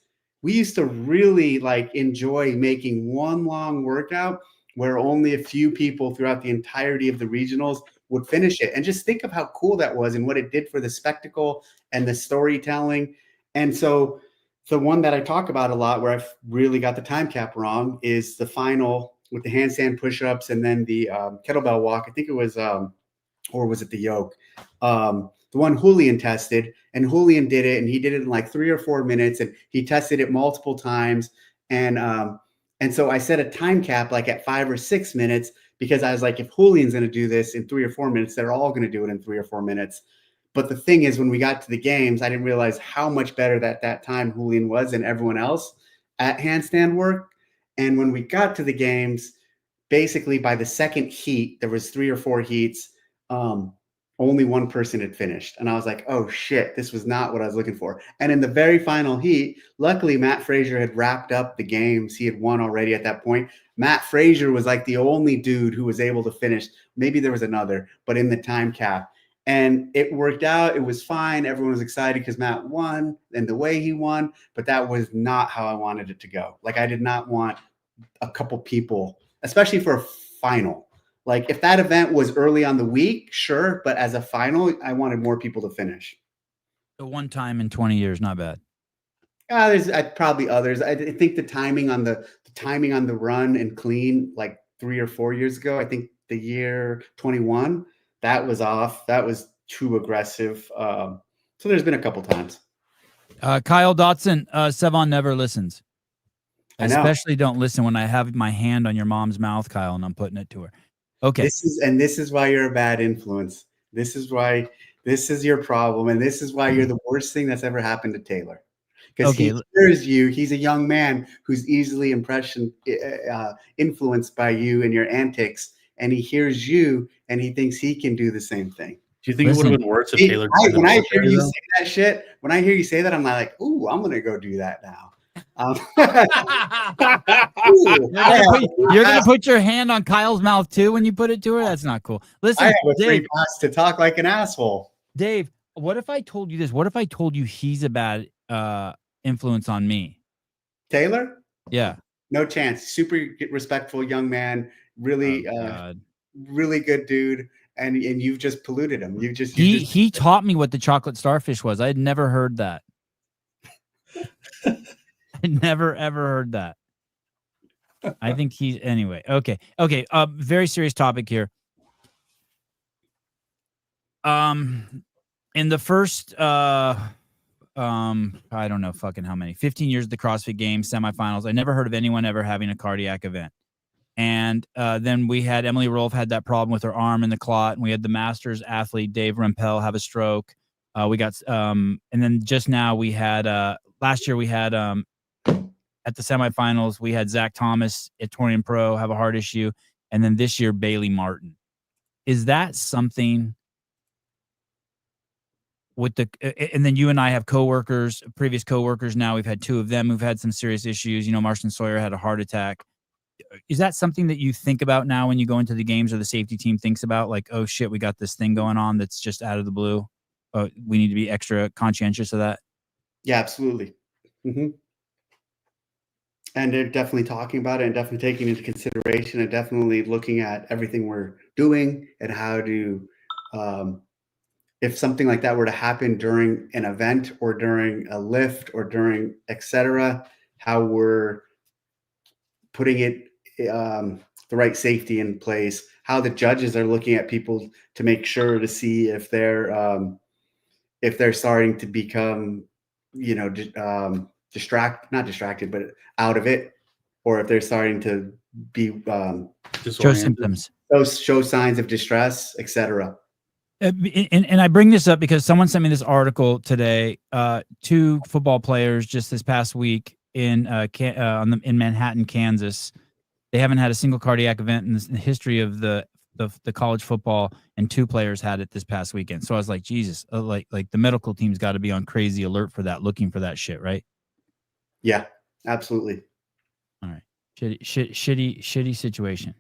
we used to really like enjoy making one long workout where only a few people throughout the entirety of the regionals would finish it. And just think of how cool that was and what it did for the spectacle and the storytelling. And so the one that I talk about a lot where I've really got the time cap wrong is the final with the handstand push-ups and then the kettlebell walk. I think it was, or was it the yoke? The one Julian tested, and Julian did it, and he did it in like 3 or 4 minutes, and he tested it multiple times. And so I set a time cap like at 5 or 6 minutes because I was like, if Julian's going to do this in 3 or 4 minutes, they're all going to do it in 3 or 4 minutes. But the thing is, when we got to the games, I didn't realize how much better that time Julian was than everyone else at handstand work. And when we got to the games, basically by the second heat, there was 3 or 4 heats. Only one person had finished. And I was like, oh shit, this was not what I was looking for. And in the very final heat, luckily Matt Frazier had wrapped up the games. He had won already at that point. Matt Frazier was like the only dude who was able to finish. Maybe there was another, but in the time cap. And it worked out. It was fine. Everyone was excited because Matt won and the way he won, but that was not how I wanted it to go. Like I did not want a couple people, especially for a final. Like if that event was early on the week, sure. But as a final, I wanted more people to finish. The one time in 20 years, not bad. There's probably others. I think the timing on the run and clean like 3 or 4 years ago, I think the year 21, that was off. That was too aggressive. So there's been a couple times. Kyle Dotson, Sevon never listens. I know. Especially don't listen when I have my hand on your mom's mouth, Kyle, and I'm putting it to her. Okay. This is why you're a bad influence. This is your problem. And this is why you're the worst thing that's ever happened to Taylor. Because he hears you. He's a young man who's easily influenced by you and your antics. And he hears you and he thinks he can do the same thing. Do you think it would have been worse if Taylor? When I hear you say that shit, I'm like, ooh, I'm gonna go do that now. You're gonna put your hand on Kyle's mouth too when you put it to her. That's not cool. Listen, I have a free Dave, pass to talk like an asshole. Dave, what if I told you this? What if I told you he's a bad influence on me? Taylor? Yeah. No chance. Super respectful young man. Really, really good dude. And you've just polluted him. He taught me what the chocolate starfish was. I had never heard that. I never ever heard that. I think anyway. Okay. Very serious topic here. In the first I don't know fucking how many 15 years of the CrossFit Games semifinals, I never heard of anyone ever having a cardiac event. And then we had Emily Rolfe had that problem with her arm in the clot, and we had the Masters athlete Dave Rempel have a stroke. We got and then just now we had last year we had at the semifinals we had Zach Thomas at Torian Pro have a heart issue, and then this year Bailey Martin. Is that something with and then you and I have coworkers, previous coworkers now, we've had 2 of them who've had some serious issues. You know, Marston Sawyer had a heart attack. Is that something that you think about now when you go into the games, or the safety team thinks about, like, oh shit, we got this thing going on that's just out of the blue? We need to be extra conscientious of that. Yeah, absolutely. Mm-hmm. And they're definitely talking about it and definitely taking into consideration and definitely looking at everything we're doing and how to, if something like that were to happen during an event or during a lift or during etc., how we're putting it the right safety in place, how the judges are looking at people to make sure to see if they're starting to become, you know, not distracted, but out of it, or if they're starting to be show symptoms, show signs of distress, etc. And I bring this up because someone sent me this article today. 2 football players just this past week in Manhattan, Kansas. They haven't had a single cardiac event in the history of the college football, and 2 players had it this past weekend. So I was like, Jesus, like the medical team's got to be on crazy alert for that, looking for that shit, right? Yeah, absolutely. All right, shitty situation.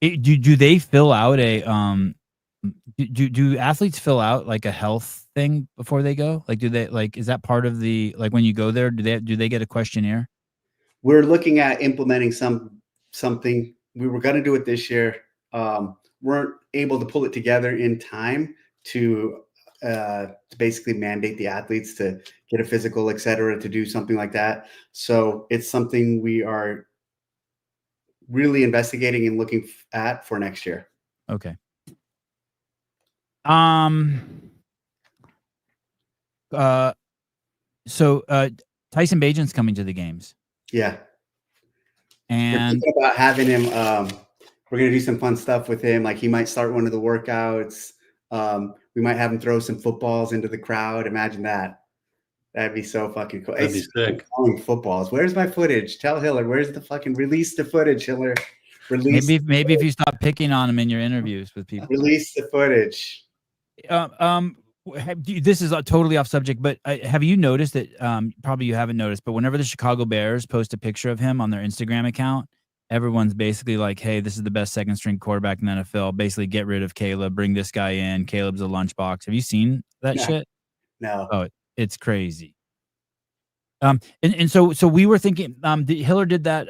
Do they fill out a do athletes fill out like a health thing before they go? Like, do they like, is that part of the, like, when you go there, do they get a questionnaire? We're looking at implementing something. We were going to do it this year. Weren't able to pull it together in time to basically mandate the athletes to get a physical, et cetera, to do something like that. So it's something we are really investigating and looking at for next year. Okay. So Tyson Bajan's coming to the games. Yeah. And we're thinking about having him. We're gonna do some fun stuff with him. Like he might start one of the workouts. We might have him throw some footballs into the crowd. Imagine that. That'd be so fucking cool. That'd be sick. Throwing footballs. Where's my footage? Tell Hiller. Where's the fucking release the footage, Hiller? Release. Maybe if you stop picking on him in your interviews with people. Release the footage. This is totally off subject, but have you noticed that? Probably you haven't noticed, but whenever the Chicago Bears post a picture of him on their Instagram account, everyone's basically like, "Hey, this is the best second string quarterback in the NFL. Basically, get rid of Caleb, bring this guy in. Caleb's a lunchbox." Have you seen that shit? No. Oh, it's crazy. And so we were thinking, Hiller did that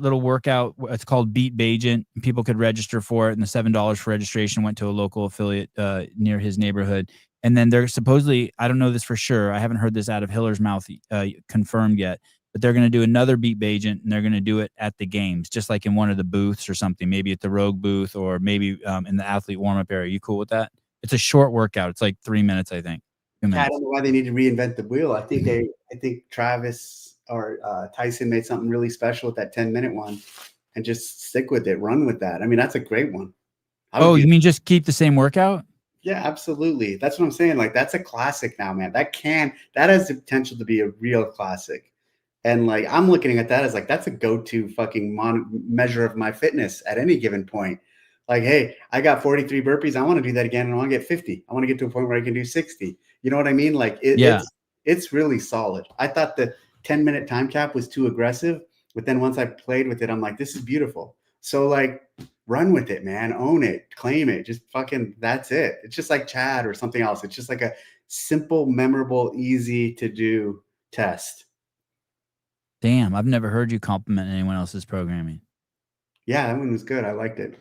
little workout. It's called Beat Bajent. People could register for it, and the $7 for registration went to a local affiliate near his neighborhood. And then they're supposedly, I don't know this for sure, I haven't heard this out of Hiller's mouth confirmed yet, but they're going to do another Beat Bajent, and they're going to do it at the games, just like in one of the booths or something, maybe at the Rogue booth or maybe in the athlete warm-up area. You cool with that? It's a short workout. It's like 3 minutes, I think. 2 minutes. I don't know why they need to reinvent the wheel. I think Travis or Tyson made something really special with that 10-minute one, and just stick with it, run with that. I mean, that's a great one. Oh, you mean just keep the same workout? Yeah, absolutely. That's what I'm saying. Like, that's a classic now, man. That has the potential to be a real classic. And like, I'm looking at that as like, that's a go-to fucking measure of my fitness at any given point. Like, hey, I got 43 burpees. I want to do that again, and I want to get 50. I want to get to a point where I can do 60. You know what I mean? Like, it's really solid. I thought the 10-minute time cap was too aggressive, but then once I played with it, I'm like, this is beautiful. So like, run with it, man. Own it, claim it. Just fucking, that's it. It's just like Chad or something else. It's just like a simple, memorable, easy to do test. Damn, I've never heard you compliment anyone else's programming. Yeah, that one was good. I liked it.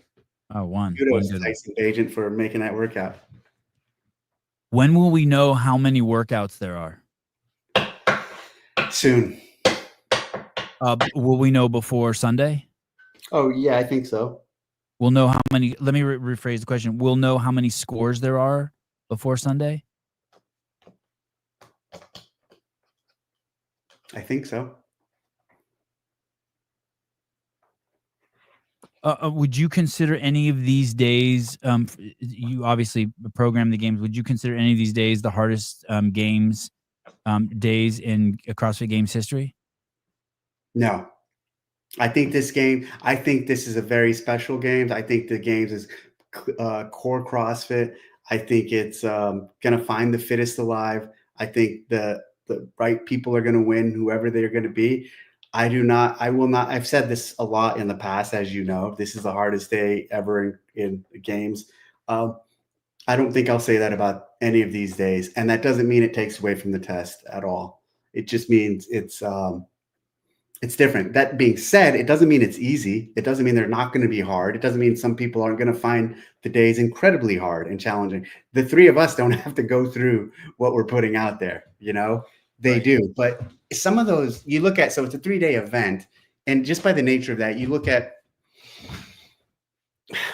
Oh, Kudos to Tyson Agent for making that workout. When will we know how many workouts there are? Soon. Will we know before Sunday? Oh, yeah, I think so. We'll know how many. Let me rephrase the question. We'll know how many scores there are before Sunday? I think so. Would you consider any of these days, you obviously program the games, would you consider any of these days the hardest days in CrossFit Games history? No. I think this is a very special game. I think the games is core CrossFit. I think it's going to find the fittest alive. I think the right people are going to win, whoever they're going to be. I will not. I've said this a lot in the past, as you know. This is the hardest day ever in the games. I don't think I'll say that about any of these days, and that doesn't mean it takes away from the test at all. It just means it's different. That being said, it doesn't mean it's easy. It doesn't mean they're not going to be hard. It doesn't mean some people aren't going to find the days incredibly hard and challenging. The three of us don't have to go through what we're putting out there. You know, they do, but some of those you look at, so it's a 3-day event. And just by the nature of that, you look at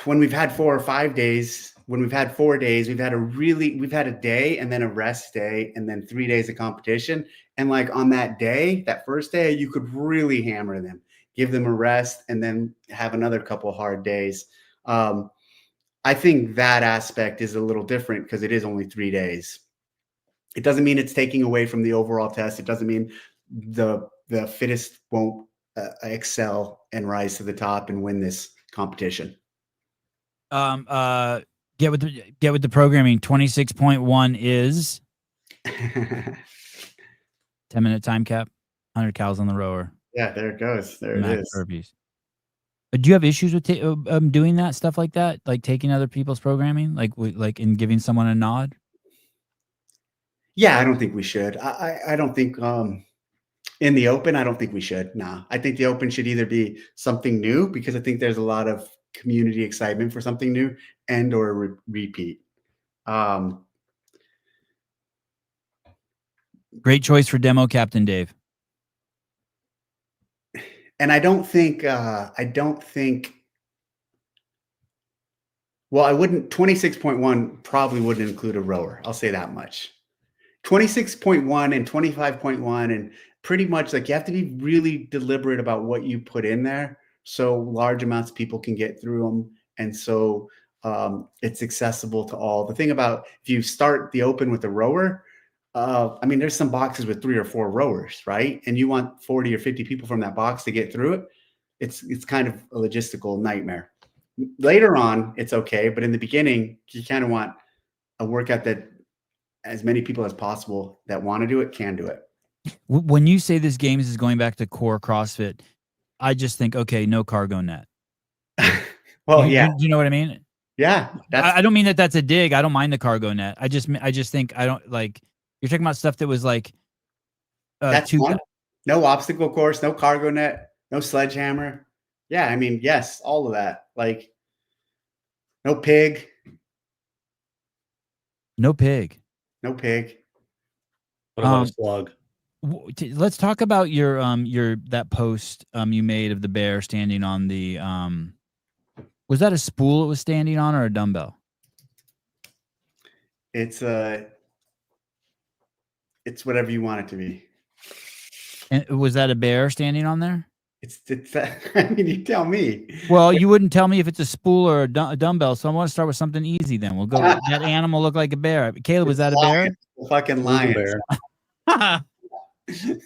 when we've had 4 or 5 days, when we've had 4 days, we've had a day and then a rest day and then 3 days of competition. And like on that day, that first day, you could really hammer them, give them a rest, and then have another couple hard days. I think that aspect is a little different because it is only 3 days. It doesn't mean it's taking away from the overall test. It doesn't mean the fittest won't excel and rise to the top and win this competition. Get with the programming. 26.1 is 10-minute time cap, 100 cows on the rower. Yeah, there it goes. There Max it is. burpees. Do you have issues with doing that stuff like that, like taking other people's programming, like and giving someone a nod? Yeah, I don't think we should. I don't think in the open, I don't think we should. Nah, I think the open should either be something new, because I think there's a lot of community excitement for something new, and or repeat. Great choice for demo captain, Dave. And I don't think, well, I wouldn't, 26.1 probably wouldn't include a rower. I'll say that much. 26.1 and 25.1, and pretty much like you have to be really deliberate about what you put in there, so large amounts of people can get through them, and so it's accessible to all. The thing about, if you start the open with a rower, I mean, there's some boxes with 3 or 4 rowers, right? And you want 40 or 50 people from that box to get through it. It's kind of a logistical nightmare. Later on, it's okay, but in the beginning, you kind of want a workout that as many people as possible that want to do it can do it. When you say this games is going back to core CrossFit, I just think, okay, no cargo net. Well, Do yeah, you know what I mean? yeah. I don't mean that that's a dig. I don't mind the cargo net. I just think I don't like. You're talking about stuff that was like. That's one. No obstacle course, no cargo net, no sledgehammer. Yeah, I mean, yes, all of that. Like, no pig. No pig. No pig. What about a slug? Let's talk about your that post you made of the bear standing on the was that a spool it was standing on, or a dumbbell? It's whatever you want it to be. And was that a bear standing on there? It's I mean, you tell me. Well, you wouldn't tell me if it's a spool or a dumbbell, so I want to start with something easy. Then we'll go. That animal looked like a bear. Caleb, was that a bear? A fucking lion. Bear.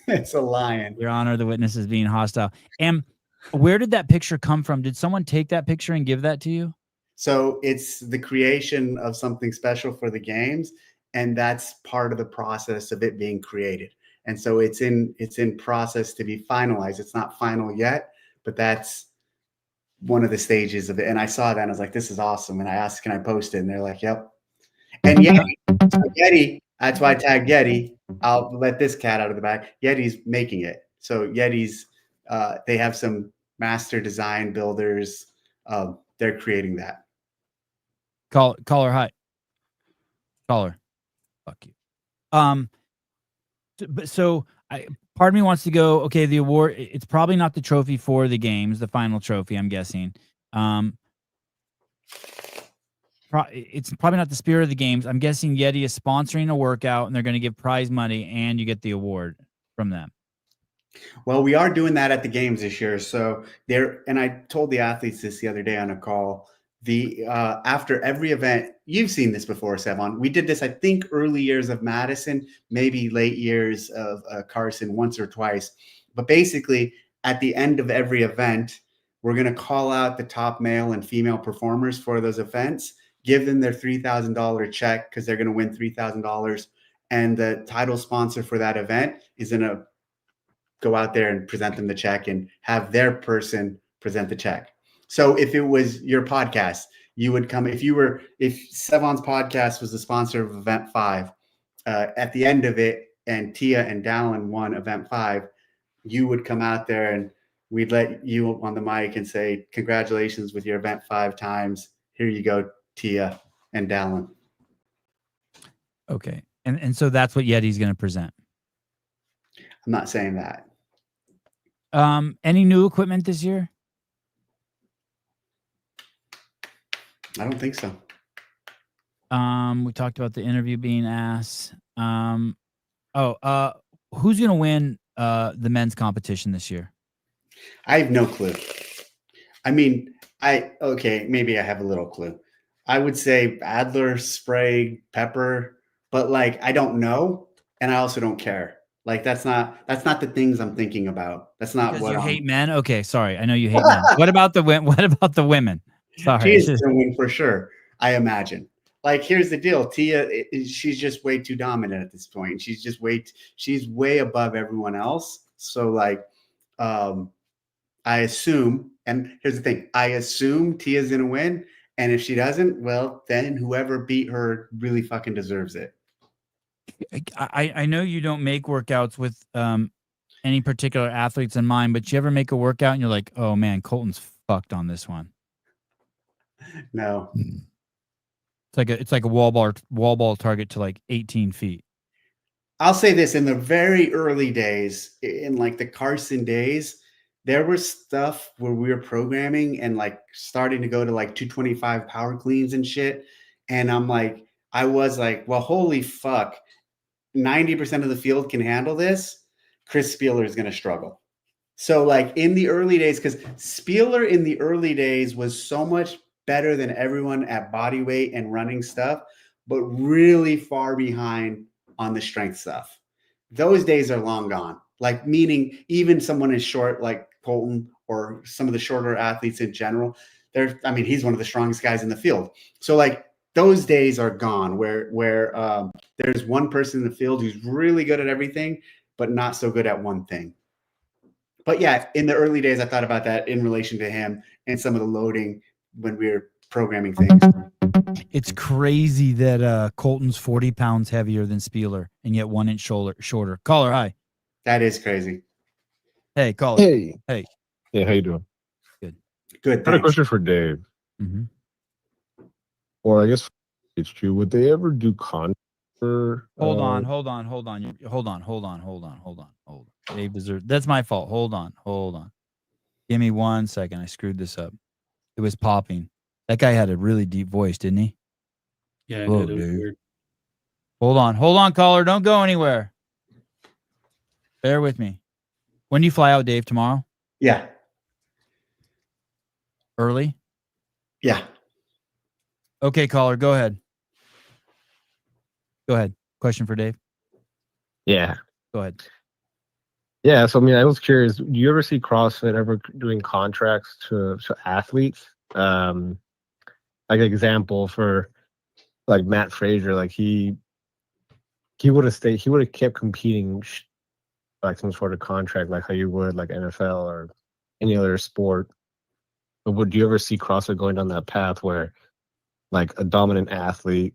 It's a lion. Your Honor, the witness is being hostile. And where did that picture come from? Did someone take that picture and give that to you? So it's the creation of something special for the games, and that's part of the process of it being created. And so it's in process to be finalized. It's not final yet, but that's one of the stages of it. And I saw that and I was like, this is awesome. And I asked, can I post it? And they're like, yep. And Yeti, that's why I tagged Yeti. I'll let this cat out of the bag. Yeti's making it. So Yeti's, they have some master design builders. They're creating that. Call her. Hi. Call her. Fuck you. So part of me wants to go, okay, the award, it's probably not the trophy for the games, the final trophy, I'm guessing. It's probably not the spirit of the games. I'm guessing Yeti is sponsoring a workout and they're going to give prize money and you get the award from them. Well, we are doing that at the games this year. So and I told the athletes this the other day on a call. After every event, you've seen this before, Sevon. We did this, I think, early years of Madison, maybe late years of Carson, once or twice. But basically, at the end of every event, we're going to call out the top male and female performers for those events, give them their $3,000 check because they're going to win $3,000. And the title sponsor for that event is going to go out there and present them the check and have their person present the check. So if it was your podcast, you would come, if Sevon's podcast was the sponsor of event 5, at the end of it, and Tia and Dallin won event 5, you would come out there and we'd let you on the mic and say, congratulations with your event 5 times. Here you go, Tia and Dallin. Okay. And so that's what Yeti's going to present. I'm not saying that. Any new equipment this year? I don't think so. We talked about the interview being ass. Who's going to win the men's competition this year? I have no clue. I mean, maybe I have a little clue. I would say Adler, Sprague, Pepper, but like, I don't know. And I also don't care. Like, that's not the things I'm thinking about. That's not what you hate men. Okay. Sorry. I know you hate men. What about the women? Sorry. She is going to win for sure, I imagine. Like, here's the deal. Tia, she's just way too dominant at this point. She's way above everyone else. So like, I assume, And here's the thing. I assume Tia's going to win. And if she doesn't, well, then whoever beat her really fucking deserves it. I know you don't make workouts with any particular athletes in mind, but you ever make a workout and you're like, oh man, Colton's fucked on this one? No. It's like a wall ball target to like 18 feet. I'll say this, in the very early days, in like the Carson days, there was stuff where we were programming and like starting to go to like 225 power cleans and shit. And I was like, well, holy fuck, 90% of the field can handle this. Chris Spieler is going to struggle. So like in the early days, because Spieler in the early days was so much better than everyone at body weight and running stuff, but really far behind on the strength stuff. Those days are long gone. Like, meaning even someone as short like Colton or some of the shorter athletes in general, he's one of the strongest guys in the field. So like those days are gone where there's one person in the field who's really good at everything, but not so good at one thing. But yeah, in the early days, I thought about that in relation to him and some of the loading when we were programming things. It's crazy that Colton's 40 pounds heavier than Spieler and yet 1 inch shorter. Caller, hi. That is crazy. Hey, caller. Hey. Hey. Yeah, how you doing? Good. I had a Thanks. question for Dave. Mm-hmm. Or I guess it's true. Would they ever do Hold on. Dave deserves. That's my fault. Hold on. Give me 1 second. I screwed this up. It was popping. That guy had a really deep voice, didn't he? Yeah, Whoa, it was dude. weird. Hold on, caller. Don't go anywhere. Bear with me. When do you fly out, Dave? Tomorrow? Yeah. Early? Yeah. Okay, caller. Go ahead. Question for Dave? Yeah. Go ahead. Yeah. So, I was curious. Do you ever see CrossFit ever doing contracts to athletes? Like an example for like Matt Frazier, like he would have kept competing like some sort of contract, like how you would like NFL or any other sport. But would you ever see CrossFit going down that path where like a dominant athlete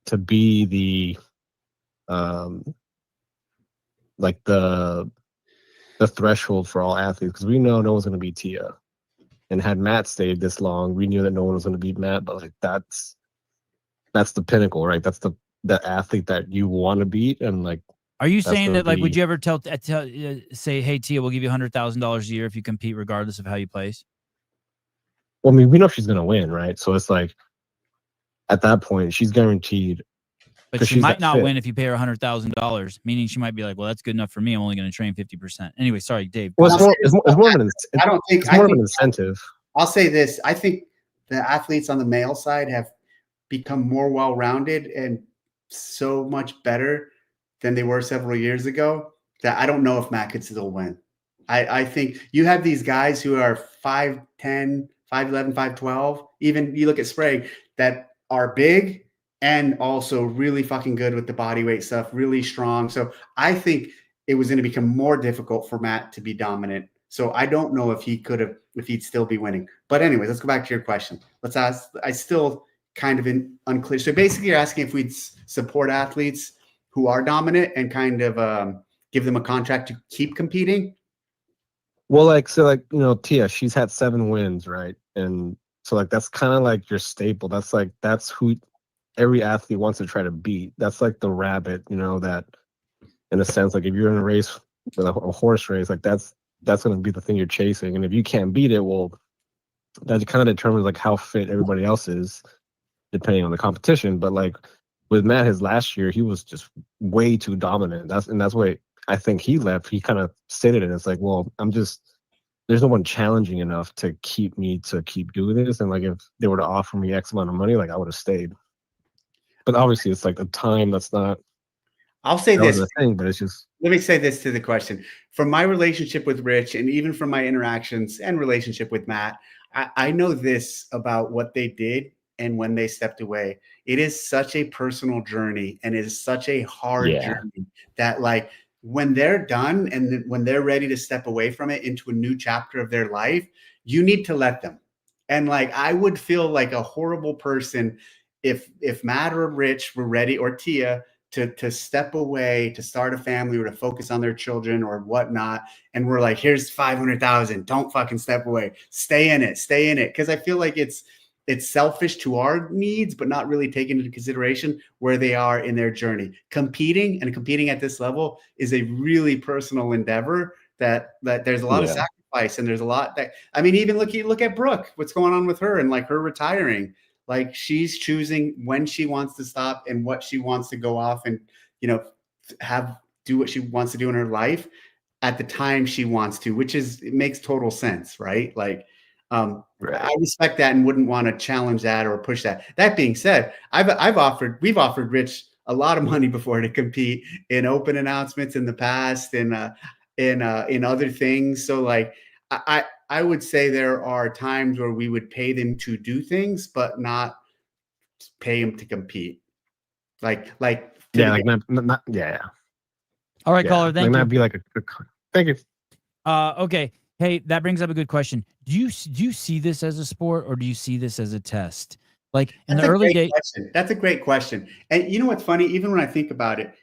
to be the like the threshold for all athletes? Because we know no one's going to beat Tia, and had Matt stayed this long, we knew that no one was going to beat Matt. But like that's the pinnacle, right? That's the athlete that you want to beat, and like. Are you saying that, like, would you ever say, hey, Tia, we'll give you $100,000 a year if you compete regardless of how you place? Well, we know she's going to win, right? So it's like, at that point, she's guaranteed. But she might not win if you pay her $100,000, meaning she might be like, well, that's good enough for me. I'm only going to train 50%. Anyway, sorry, Dave. Well, it's more of an incentive. I'll say this. I think the athletes on the male side have become more well-rounded and so much better than they were several years ago that I don't know if Matt could still win. I think you have these guys who are 5'10", 5'11", 5'12". Even you look at Sprague that are big and also really fucking good with the body weight stuff, really strong. So I think it was going to become more difficult for Matt to be dominant. So I don't know if he'd still be winning. But anyway, let's go back to your question. Let's ask. I still kind of unclear. So basically, you're asking if we'd support athletes who are dominant and kind of give them a contract to keep competing? Well, Tia, she's had 7 wins, right? And so like that's kind of like your staple. That's who every athlete wants to try to beat. That's like the rabbit, that in a sense, like if you're in a race with a horse race, like that's going to be the thing you're chasing. And if you can't beat it, well, that kind of determines like how fit everybody else is, depending on the competition. But like with Matt, his last year, he was just way too dominant. That's why I think he left. He kind of stated it. It's like, well, there's no one challenging enough to keep doing this. And like, if they were to offer me X amount of money, like I would have stayed. But obviously it's like a time that's not. I'll say this thing, but it's just. Let me say this to the question. From my relationship with Rich and even from my interactions and relationship with Matt, I know this about what they did and when they stepped away. It is such a personal journey and it is such a hard journey that like when they're done and when they're ready to step away from it into a new chapter of their life, you need to let them. And like, I would feel like a horrible person if Matt or Rich were ready, or Tia, to step away, to start a family, or to focus on their children or whatnot. And we're like, here's 500,000. Don't fucking step away. Stay in it. Stay in it. Cause I feel like it's selfish to our needs, but not really taking into consideration where they are in their journey. Competing at this level is a really personal endeavor that there's a lot of sacrifice, and there's a lot that, I mean, even look at Brooke, what's going on with her and like her retiring. Like, she's choosing when she wants to stop and what she wants to go off and, you know, do what she wants to do in her life at the time she wants to, it makes total sense, right? Like, Right. I respect that and wouldn't want to challenge that or push that. That being said, we've offered Rich a lot of money before to compete in open announcements in the past and in other things. So like, I would say there are times where we would pay them to do things, but not pay them to compete. Like Yeah, like not yeah. All right, Yeah. caller. Thank Like, you. not be like thank you. Okay. Hey, that brings up a good question. Do you see this as a sport, or do you see this as a test? Like in the early days. That's a great question. And you know what's funny? Even when I think about it,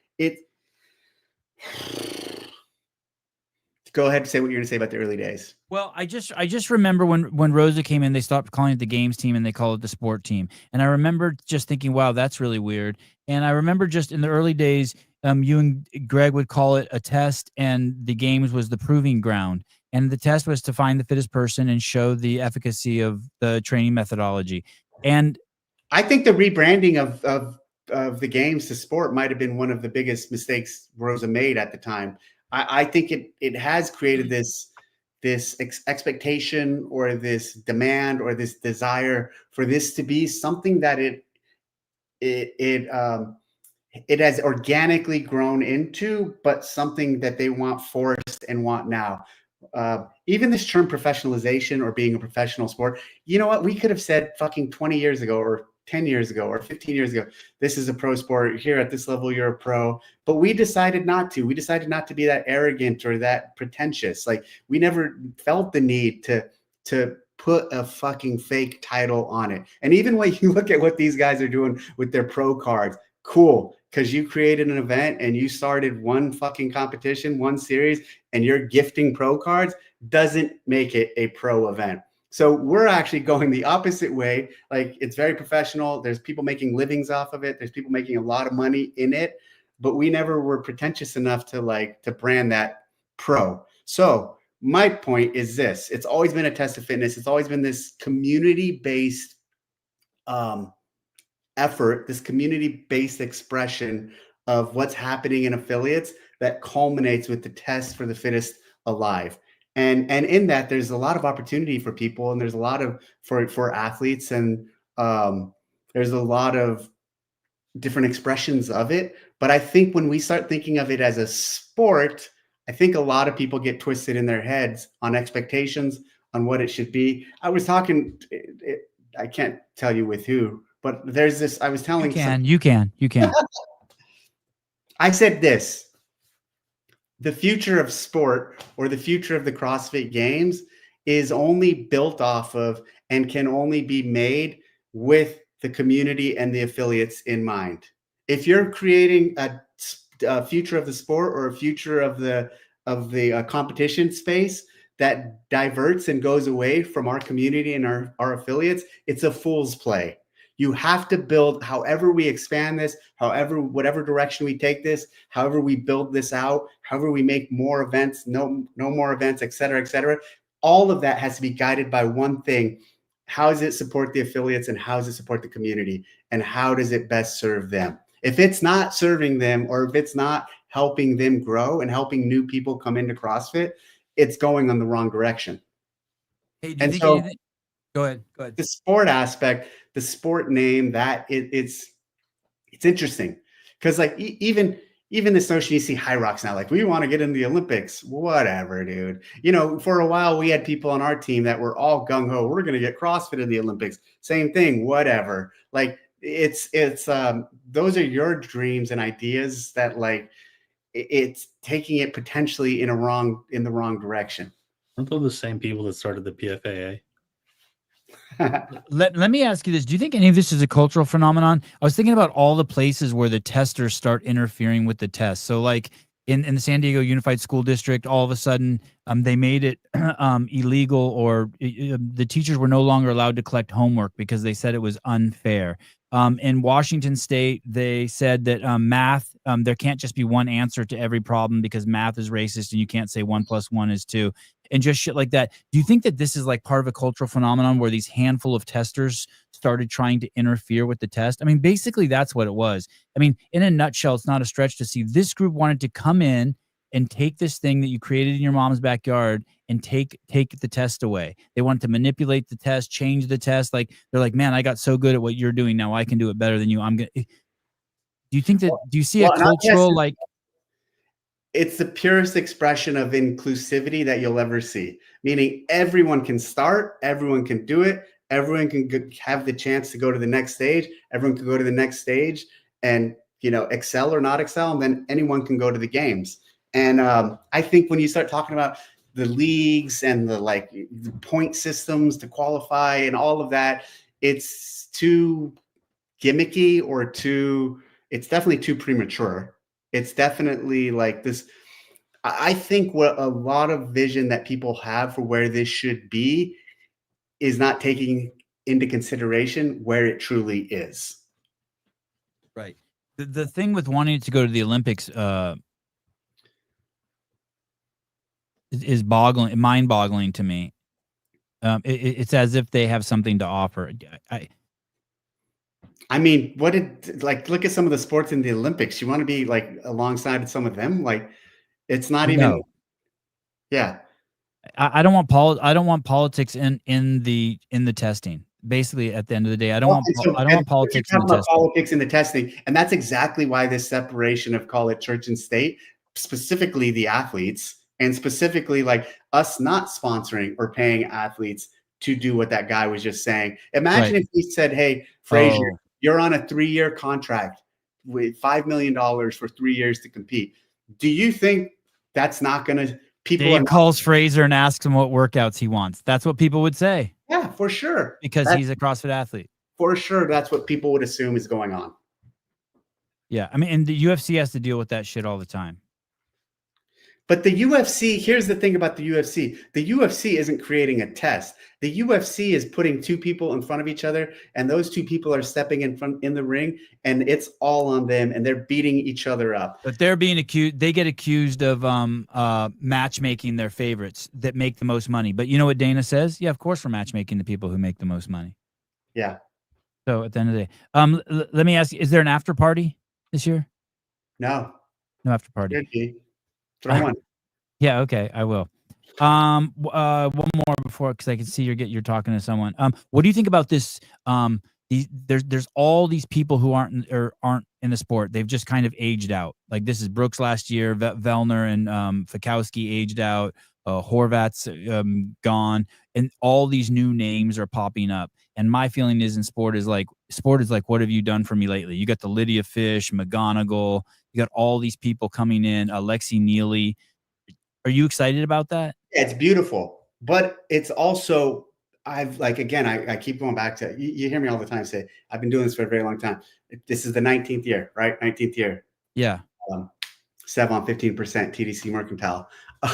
go ahead and say what you're going to say about the early days. Well, I just remember when Rosa came in, they stopped calling it the games team and they called it the sport team. And I remember just thinking, wow, that's really weird. And I remember just in the early days, you and Greg would call it a test, and the games was the proving ground. And the test was to find the fittest person and show the efficacy of the training methodology. And I think the rebranding of the games to sport might have been one of the biggest mistakes Rosa made at the time. I think it has created this expectation or this demand or this desire for this to be something that it has organically grown into, but something that they want forced and want now. Even this term professionalization or being a professional sport, you know what? We could have said fucking 20 years ago or 10 years ago or 15 years ago, this is a pro sport. Here at this level, you're a pro. But we decided not to. We decided not to be that arrogant or that pretentious. Like, we never felt the need to put a fucking fake title on it. And even when you look at what these guys are doing with their pro cards, cool, because you created an event and you started one fucking competition, one series, and you're gifting pro cards, doesn't make it a pro event. So we're actually going the opposite way. Like, it's very professional. There's people making livings off of it. There's people making a lot of money in it, but we never were pretentious enough to brand that pro. So my point is this: it's always been a test of fitness. It's always been this community-based effort, this community-based expression of what's happening in affiliates that culminates with the test for the fittest alive. And in that, there's a lot of opportunity for people, and there's a lot of for athletes, and there's a lot of different expressions of it. But I think when we start thinking of it as a sport, I think a lot of people get twisted in their heads on expectations on what it should be. I was talking, I can't tell you with who, but there's this, I was telling you can. I said this: the future of sport, or the future of the CrossFit Games, is only built off of and can only be made with the community and the affiliates in mind. If you're creating a future of the sport or a future of the competition space that diverts and goes away from our community and our affiliates, it's a fool's play. You have to build, however we expand this, whatever direction we take this, however we build this out, however we make more events, no more events, et cetera, et cetera. All of that has to be guided by one thing: how does it support the affiliates, and how does it support the community, and how does it best serve them? If it's not serving them, or if it's not helping them grow and helping new people come into CrossFit, it's going on the wrong direction. Hey, do you think anything? Go ahead. The sport aspect, the sport name, that it's interesting, because like even this notion, you see High Rocks now, like, we want to get in the Olympics. Whatever, dude. You know, for a while we had people on our team that were all gung ho. We're going to get CrossFit in the Olympics. Same thing. Whatever. Like, it's those are your dreams and ideas that, like, it's taking it potentially in the wrong direction. Aren't those the same people that started the PFAA? Let me ask you this. Do you think any of this is a cultural phenomenon? I was thinking about all the places where the testers start interfering with the test. So like in the San Diego Unified School District, all of a sudden they made it illegal, or the teachers were no longer allowed to collect homework because they said it was unfair. In Washington State, they said that math, there can't just be one answer to every problem because math is racist and you can't say 1 + 1 is 2. And just shit like that. Do you think that this is like part of a cultural phenomenon where these handful of testers started trying to interfere with the test? I mean, basically that's what it was. I mean, in a nutshell, it's not a stretch to see this group wanted to come in and take this thing that you created in your mom's backyard and take the test away. They wanted to manipulate the test, change the test. Like they're like, man, I got so good at what you're doing now, I can do it better than you. I'm gonna. Do you think that? Do you see a cultural like? It's the purest expression of inclusivity that you'll ever see. Meaning everyone can start, everyone can do it, everyone can have the chance to go to the next stage. Everyone can go to the next stage and excel or not excel, and then anyone can go to the games. And I think when you start talking about the leagues and the point systems to qualify and all of that, it's too gimmicky or it's definitely too premature. It's definitely like this. I think what a lot of vision that people have for where this should be is not taking into consideration where it truly is. Right. The thing with wanting to go to the Olympics is mind-boggling to me. It's as if they have something to offer. I mean, look at some of the sports in the Olympics. You want to be like alongside some of them. Like, it's not even. Yeah. I don't want politics in the testing. Basically, at the end of the day, I don't want politics in the testing. Politics in the testing, and that's exactly why this separation of, call it, church and state, specifically the athletes, and specifically like us not sponsoring or paying athletes to do what that guy was just saying. Imagine if he said, "Hey, Frazier, you're on a 3-year contract with $5 million for 3 years to compete." Do you think that's not going to Dave calls Fraser and asks him what workouts he wants? That's what people would say. Yeah, for sure. Because he's a CrossFit athlete. For sure, that's what people would assume is going on. Yeah, I mean, and the UFC has to deal with that shit all the time. But the UFC, here's the thing about the UFC. The UFC isn't creating a test. The UFC is putting two people in front of each other, and those two people are stepping in the ring, and it's all on them, and they're beating each other up. But they're being accused. They get accused of matchmaking their favorites that make the most money. But you know what Dana says? Yeah, of course we're matchmaking the people who make the most money. Yeah. So at the end of the day, let me ask you: is there an after party this year? No. No after party. Throw one. Yeah, okay, I will. One more before, because I can see you're talking to someone. What do you think about this? There's all these people who aren't in the sport. They've just kind of aged out. Like this is Brooks last year, Vellner and Fikowski aged out. Horvat's gone, and all these new names are popping up. And my feeling is, in sport is like, what have you done for me lately? You got the Lydia Fish, McGonigal. You got all these people coming in. Alexi Neely. Are you excited about that? Yeah, it's beautiful, but it's also, I keep going back to, you hear me all the time say, I've been doing this for a very long time. This is the 19th year, right? 19th year. Yeah. 7 on 15% TDC Mercantile.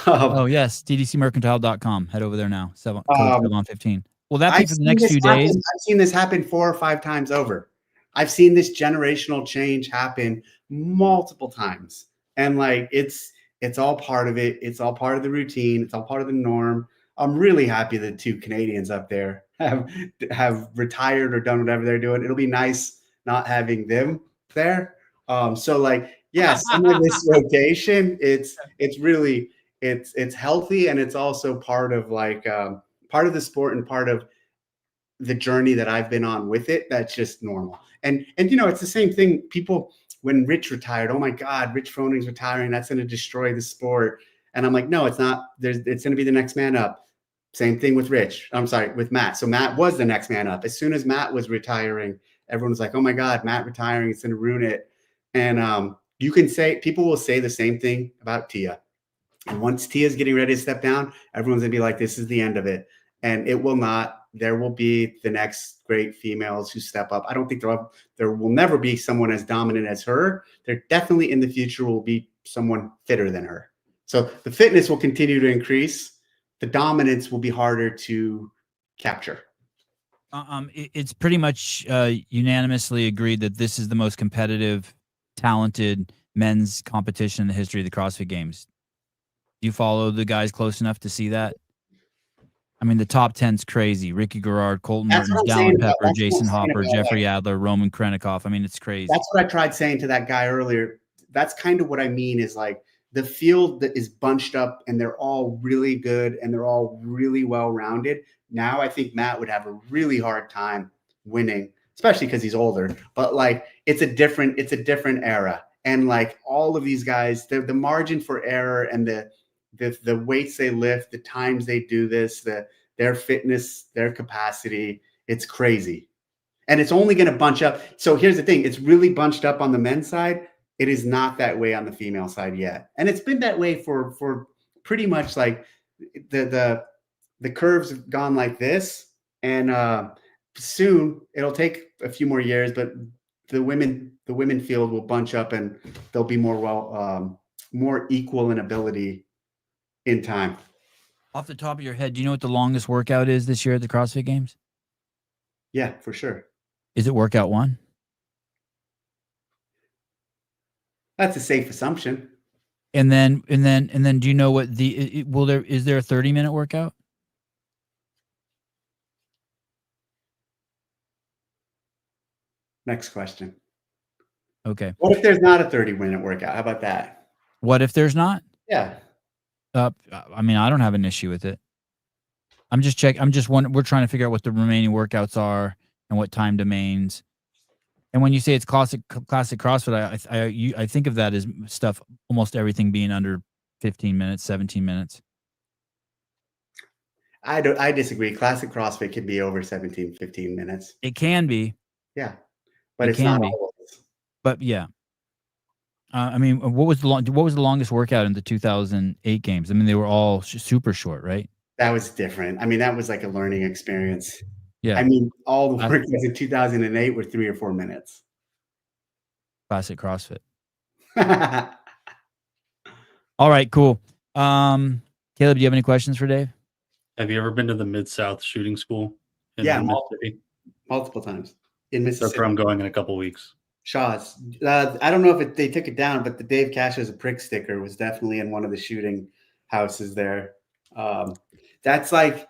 Oh yes, tdcmercantile.com. Head over there now. 7 on 15. Will that be for the next few days? I've seen this happen 4 or 5 times over. I've seen this generational change happen multiple times, and like it's all part of it. It's all part of the routine. It's all part of the norm. I'm really happy that 2 Canadians up there have retired or done whatever they're doing. It'll be nice not having them there. So like, yeah, some of this rotation, it's really, it's healthy, and it's also part of like part of the sport and part of the journey that I've been on with it. That's just normal. And it's the same thing. People, when Rich retired, oh my God, Rich Froning's retiring. That's going to destroy the sport. And I'm like, no, it's not. It's going to be the next man up. Same thing with with Matt. So Matt was the next man up. As soon as Matt was retiring, everyone was like, oh my God, Matt retiring, it's going to ruin it. And people will say the same thing about Tia. And once Tia's getting ready to step down, everyone's gonna be like, this is the end of it. And it will not. There will be the next great females who step up. I don't think there will never be someone as dominant as her. There definitely in the future will be someone fitter than her. So the fitness will continue to increase. The dominance will be harder to capture. It's pretty much unanimously agreed that this is the most competitive, talented men's competition in the history of the CrossFit Games. Do you follow the guys close enough to see that? I mean, the top 10's crazy. Ricky Garrard, Colton Mertens, Dallin Pepper, Jason Hopper, Jeffrey Adler, Roman Krennikov. I mean, it's crazy. That's what I tried saying to that guy earlier. That's kind of what I mean is like the field that is bunched up and they're all really good and they're all really well-rounded. Now I think Matt would have a really hard time winning, especially because he's older. But like it's a different era. And like all of these guys, the margin for error and the weights they lift, the times they do this, their fitness, their capacity, it's crazy. And it's only going to bunch up. So here's the thing. It's really bunched up on the men's side. It is not that way on the female side yet. And it's been that way for pretty much like the curves have gone like this. And soon it'll take a few more years, but the women field will bunch up and they'll be more equal in ability in time. Off the top of your head, do you know what the longest workout is this year at the CrossFit Games? Yeah, for sure. Is it workout 1? That's a safe assumption. And then do you know what is there a 30-minute workout? Next question. Okay. What if there's not a 30-minute workout? How about that? What if there's not? Yeah. I mean, I don't have an issue with it. I'm just wondering, we're trying to figure out what the remaining workouts are and what time domains. And when you say it's classic CrossFit, I think of that as stuff, almost everything being under 15 minutes, 17 minutes. I disagree. Classic CrossFit can be over 17, 15 minutes. It can be. Yeah. But it's not always. But yeah. I mean, what was the longest workout in the 2008 games? I mean, they were all super short, right? That was different. I mean, that was like a learning experience. Yeah. I mean, all the workouts in 2008 were 3 or 4 minutes. Classic CrossFit. All right, cool. Caleb, do you have any questions for Dave? Have you ever been to the Mid-South shooting school in Mississippi? Multiple times in Mississippi. That's where I'm going in a couple weeks. Shaw's. I don't know if they took it down, but the Dave Cash's a prick sticker was definitely in one of the shooting houses there. That's like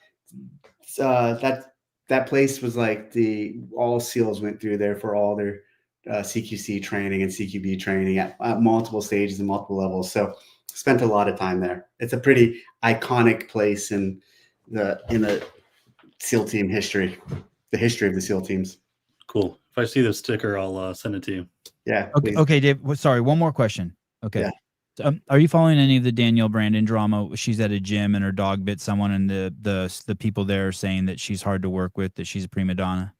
that place was like all SEALs went through there for all their CQC training and CQB training at multiple stages and multiple levels. So spent a lot of time there. It's a pretty iconic place in the SEAL team history, the history of the SEAL teams. Cool. If I see the sticker, I'll send it to you. Yeah. Okay, Dave. Sorry, one more question. Okay. Yeah. So, are you following any of the Danielle Brandon drama? She's at a gym and her dog bit someone, and the people there are saying that she's hard to work with, that she's a prima donna.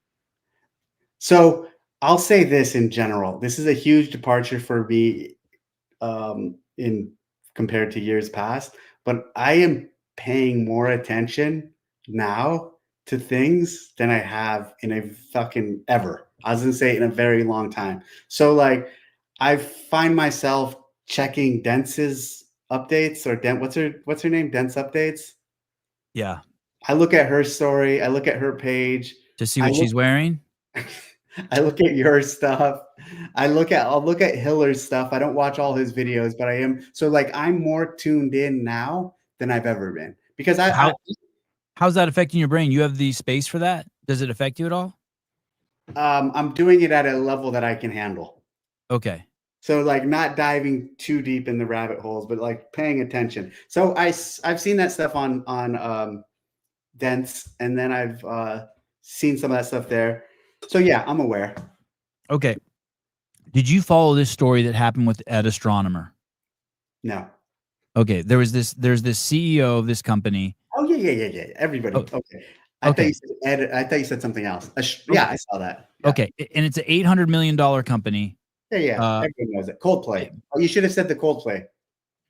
So I'll say this in general. This is a huge departure for me in compared to years past, but I am paying more attention now to things than I have in a fucking ever. I was gonna say in a very long time. So like I find myself checking Dence's updates or what's her name? Dense updates. Yeah. I look at her story. I look at her page to see what she's wearing. I look at your stuff. I'll look at Hiller's stuff. I don't watch all his videos, but I am. So like I'm more tuned in now than I've ever been because how's that affecting your brain? You have the space for that? Does it affect you at all? I'm doing it at a level that I can handle. Okay. So like not diving too deep in the rabbit holes, but like paying attention. So I've seen that stuff on Dents, and then I've seen some of that stuff there. So yeah, I'm aware. Okay. Did you follow this story that happened with Ed Astronomer? No. Okay. There's this CEO of this company. Oh yeah. Everybody. Oh, okay. I thought you said something else. Yeah, I saw that. Yeah. Okay. And it's an $800 million company. Yeah. Everyone knows it. Coldplay. Oh, you should have said the Coldplay.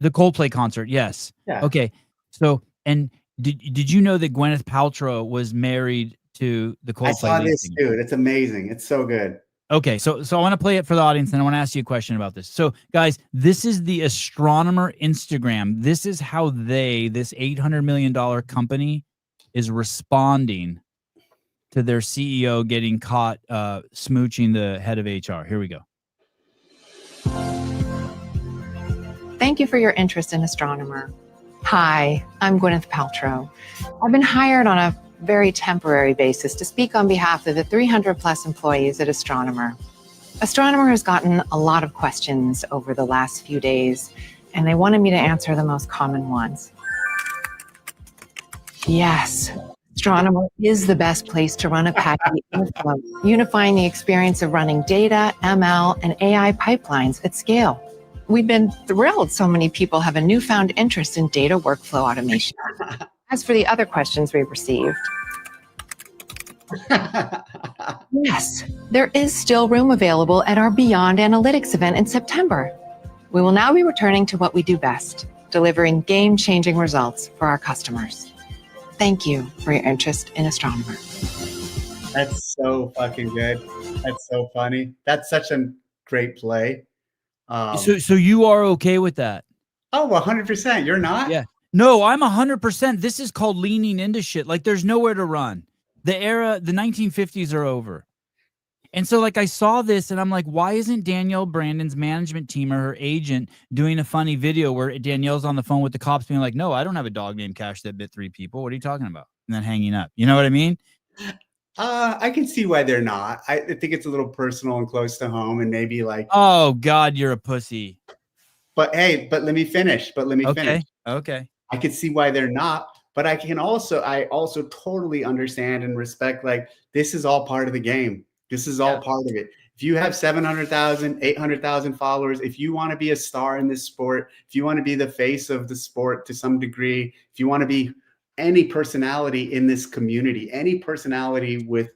The Coldplay concert, yes. Yeah. Okay. So, and did you know that Gwyneth Paltrow was married to the Coldplay I saw lead this, singer? dude. It's amazing. It's so good. Okay, so I want to play it for the audience, and I want to ask you a question about this. So, guys, this is the Astronomer Instagram. This is how this $800 million company, is responding to their CEO getting caught smooching the head of HR. Here we go. Thank you for your interest in Astronomer. Hi, I'm Gwyneth Paltrow. I've been hired on a very temporary basis to speak on behalf of the 300 plus employees at Astronomer. Astronomer has gotten a lot of questions over the last few days, and they wanted me to answer the most common ones. Yes, Astronomer is the best place to run Apache Airflow, unifying the experience of running data, ML, and AI pipelines at scale. We've been thrilled so many people have a newfound interest in data workflow automation. As for the other questions we received, yes, there is still room available at our Beyond Analytics event in September. We will now be returning to what we do best, delivering game-changing results for our customers. Thank you for your interest in Astronomer. That's so fucking good. That's so funny. That's such a great play. So you are okay with that? Oh, 100%. You're not? Yeah. No, I'm 100%. This is called leaning into shit. Like, there's nowhere to run. The 1950s are over. And so, like, I saw this and I'm like, why isn't Danielle Brandon's management team or her agent doing a funny video where Danielle's on the phone with the cops being like, no, I don't have a dog named Cash that bit 3 people. What are you talking about? And then hanging up. You know what I mean? I can see why they're not. I think it's a little personal and close to home, and maybe like, oh God, you're a pussy. But hey, let me finish. Okay. I can see why they're not, but I also totally understand and respect, like, this is all part of the game. This is all part of it. If you have 700,000, 800,000 followers, if you want to be a star in this sport, if you want to be the face of the sport to some degree, if you want to be any personality in this community, any personality with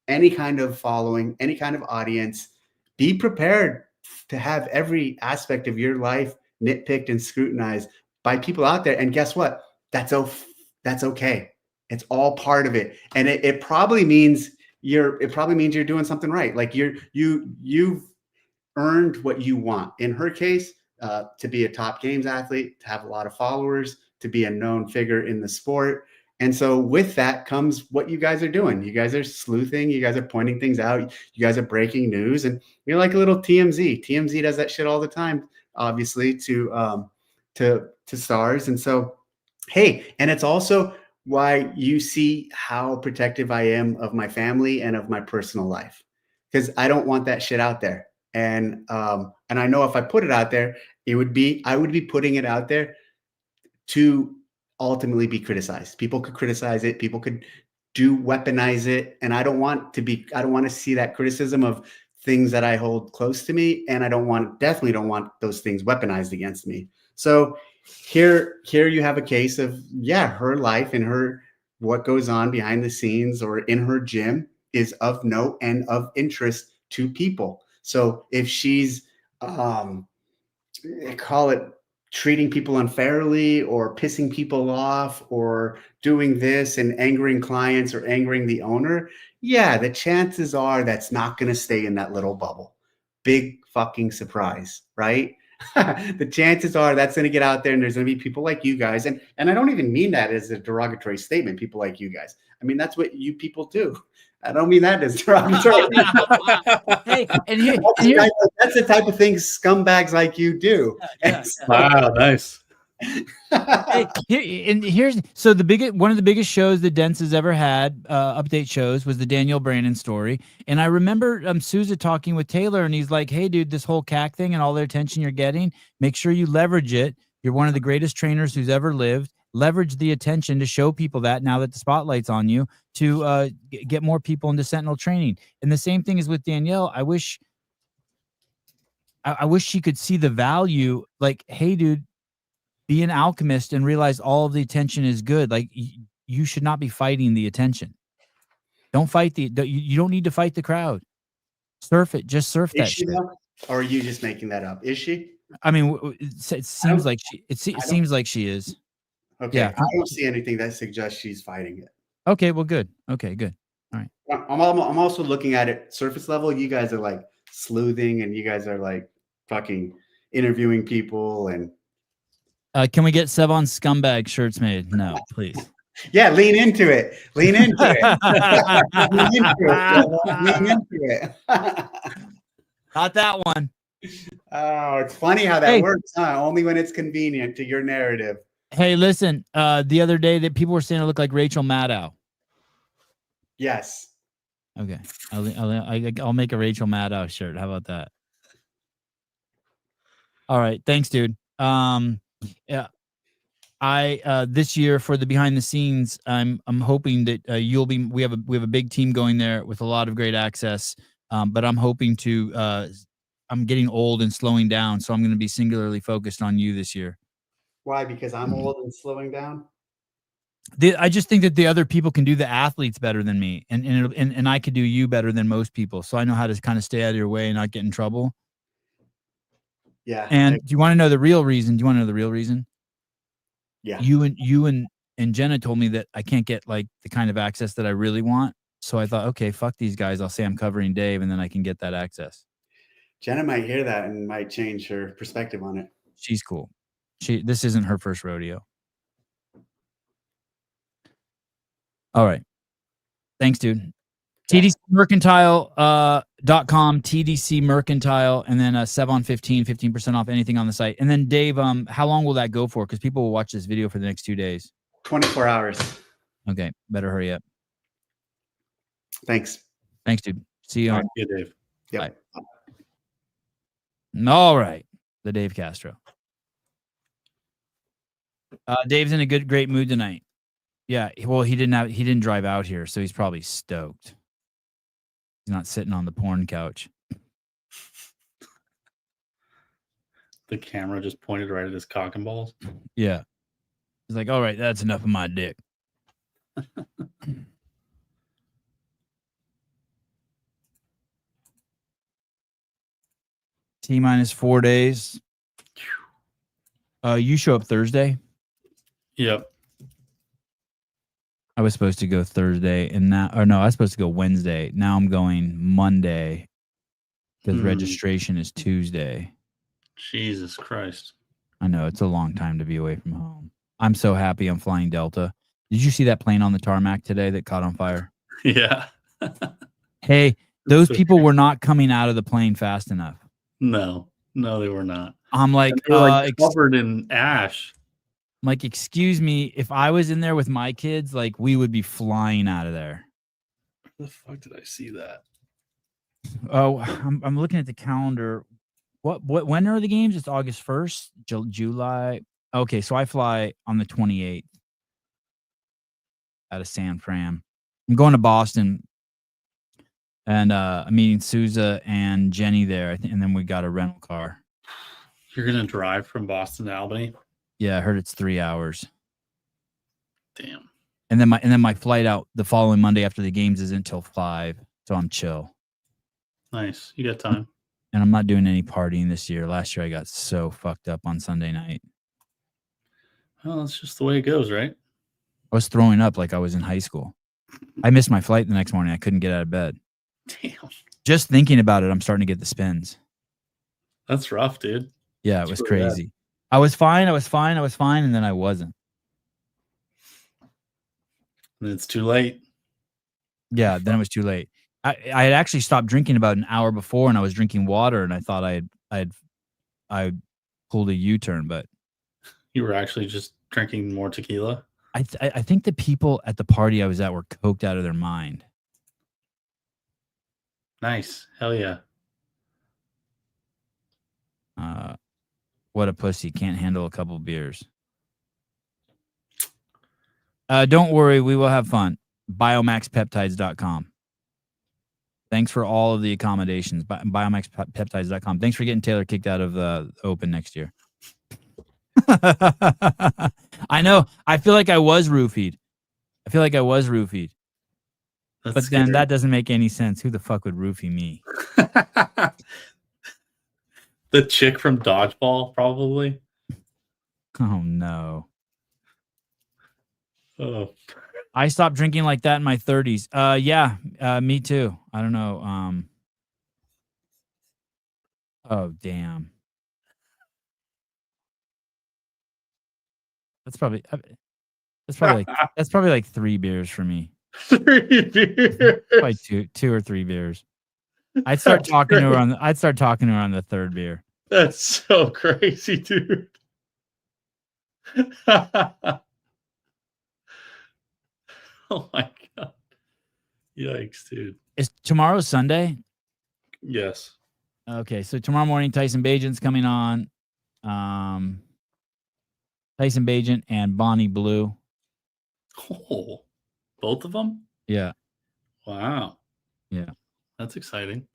any kind of following, any kind of audience, be prepared to have every aspect of your life nitpicked and scrutinized by people out there. And guess what? That's okay. It's all part of it. And it probably means you're doing something right. Like you've earned what you want. In her case, to be a top games athlete, to have a lot of followers, to be a known figure in the sport. And so with that comes what you guys are doing. You guys are sleuthing. You guys are pointing things out. You guys are breaking news, and you're like a little TMZ. TMZ does that shit all the time, obviously, to stars. And so, hey, and it's also why you see how protective I am of my family and of my personal life, because I don't want that shit out there. And I know if I put it out there, I would be putting it out there to ultimately be criticized. People could criticize it. People could weaponize it. And I don't want to see that criticism of things that I hold close to me. And I definitely don't want those things weaponized against me. So here you have a case of, her life and what goes on behind the scenes or in her gym is of note and of interest to people. So if she's, call it treating people unfairly or pissing people off or doing this and angering clients or angering the owner, the chances are that's not going to stay in that little bubble. Big fucking surprise, right? The chances are that's going to get out there, and there's going to be people like you guys. And I don't even mean that as a derogatory statement, people like you guys. I mean, that's what you people do. I don't mean that as derogatory. Hey, that's the type of things scumbags like you do. Wow, nice. Here's one of the biggest shows that Dents has ever had, update shows, was the Danielle Brandon story. And I remember Souza talking with Taylor, and he's like, hey dude, this whole CAC thing and all the attention you're getting, make sure you leverage it. You're one of the greatest trainers who's ever lived. Leverage the attention to show people that now that the spotlight's on you, to get more people into Sentinel training. And the same thing is with Danielle. I wish she could see the value, like, hey dude, be an alchemist and realize all of the attention is good. Like, you should not be fighting the attention. Don't fight you don't need to fight the crowd. Surf it. Just surf that shit. Or are you just making that up? Is she? I mean, it seems like she. It seems like she is. Okay. Yeah. I don't see anything that suggests she's fighting it. Okay. Well, good. Okay. Good. All right. I'm also looking at it surface level. You guys are like sleuthing, and you guys are like fucking interviewing people. And Can we get Sevon scumbag shirts made? No, please. yeah, lean into it. Lean into it. Lean into it. Lean into it. Not that one. Oh, it's funny how that Hey. works, huh? Only when it's convenient to your narrative. Hey, listen. The other day that people were saying I look like Rachel Maddow. Yes. Okay, I'll make a Rachel Maddow shirt. How about that? All right, thanks, dude. Yeah, I this year for the behind the scenes, I'm hoping that you'll be. We have a big team going there with a lot of great access. But I'm hoping to. I'm getting old and slowing down, so I'm going to be singularly focused on you this year. Why? Because I'm old and slowing down. I just think that the other people can do the athletes better than me, and I could do you better than most people. So I know how to kind of stay out of your way and not get in trouble. Yeah. And do you want to know the real reason? Do you want to know the real reason? Yeah. You and Jenna told me that I can't get like the kind of access that I really want. So I thought, okay, fuck these guys. I'll say I'm covering Dave, and then I can get that access. Jenna might hear that and might change her perspective on it. She's cool. This isn't her first rodeo. All right. Thanks, dude. TDCmercantile.com, TDC Mercantile, and then Sevon 15% off anything on the site. And then Dave, how long will that go for? Because people will watch this video for the next 2 days. 24 hours. Okay, better hurry up. Thanks. Thanks, dude. See you. All right, yeah, Dave. Yep. Bye. All right, the Dave Castro. Dave's in a great mood tonight. Yeah, well, he didn't drive out here, so he's probably stoked. He's not sitting on the porn couch. The camera just pointed right at his cock and balls. Yeah. He's like, all right, that's enough of my dick. T-minus 4 days. You show up Thursday? Yep. I was supposed to go Thursday, and now, or no, I was supposed to go Wednesday. Now I'm going Monday because registration is Tuesday. Jesus Christ. I know, it's a long time to be away from home. I'm so happy I'm flying Delta. Did you see that plane on the tarmac today that caught on fire? Yeah. Hey, those people were not coming out of the plane fast enough. No, they were not. I'm like, they were like covered in ash. I'm like, excuse me, if I was in there with my kids, like we would be flying out of there. Where the fuck did I see that? Oh, I'm looking at the calendar. When are the games? It's August 1st, July. Okay, so I fly on the 28th out of San Fran. I'm going to Boston, and I'm meeting Souza and Jenny there, and then we got a rental car. You're gonna drive from Boston to Albany? Yeah, I heard it's 3 hours. Damn. And then my flight out the following Monday after the games isn't until 5, so I'm chill. Nice. You got time. And I'm not doing any partying this year. Last year I got so fucked up on Sunday night. Well, that's just the way it goes, right? I was throwing up like I was in high school. I missed my flight the next morning. I couldn't get out of bed. Damn. Just thinking about it, I'm starting to get the spins. That's rough, dude. Yeah, it was crazy. I was fine, and then I wasn't. And it's too late. Yeah, then it was too late. I had actually stopped drinking about an hour before, and I was drinking water, and I thought I pulled a U-turn, but you were actually just drinking more tequila. I think the people at the party I was at were coked out of their mind. Nice. Hell yeah. What a pussy. Can't handle a couple beers. Don't worry. We will have fun. Biomaxpeptides.com. Thanks for all of the accommodations. Biomaxpeptides.com. Thanks for getting Taylor kicked out of the Open next year. I know. I feel like I was roofied. That's but scary. then that doesn't make any sense. Who the fuck would roofie me? The chick from Dodgeball, probably. Oh no. Oh, I stopped drinking like that in my 30s. Yeah, me too. I don't know. Oh damn. That's probably like 3 beers for me. 3 beers. Probably two or 3 beers. I'd start talking to her on the 3rd beer. That's so crazy, dude. Oh my god. Yikes, dude. Is tomorrow Sunday? Yes. Okay, so tomorrow morning Tyson Bajan's coming on. Tyson Bajan and Bonnie Blue. Oh, both of them? Yeah. Wow. Yeah. That's exciting.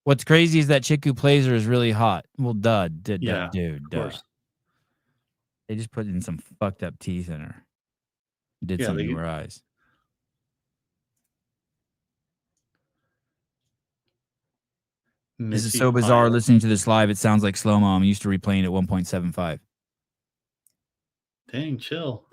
What's crazy is that chick who plays her is really hot. Well, dude. Of course. They just put in some fucked up teeth in her. Did something to her eyes. This is so bizarre listening to this live. It sounds like slow-mo. I'm used to replaying at 1.75. Dang, chill.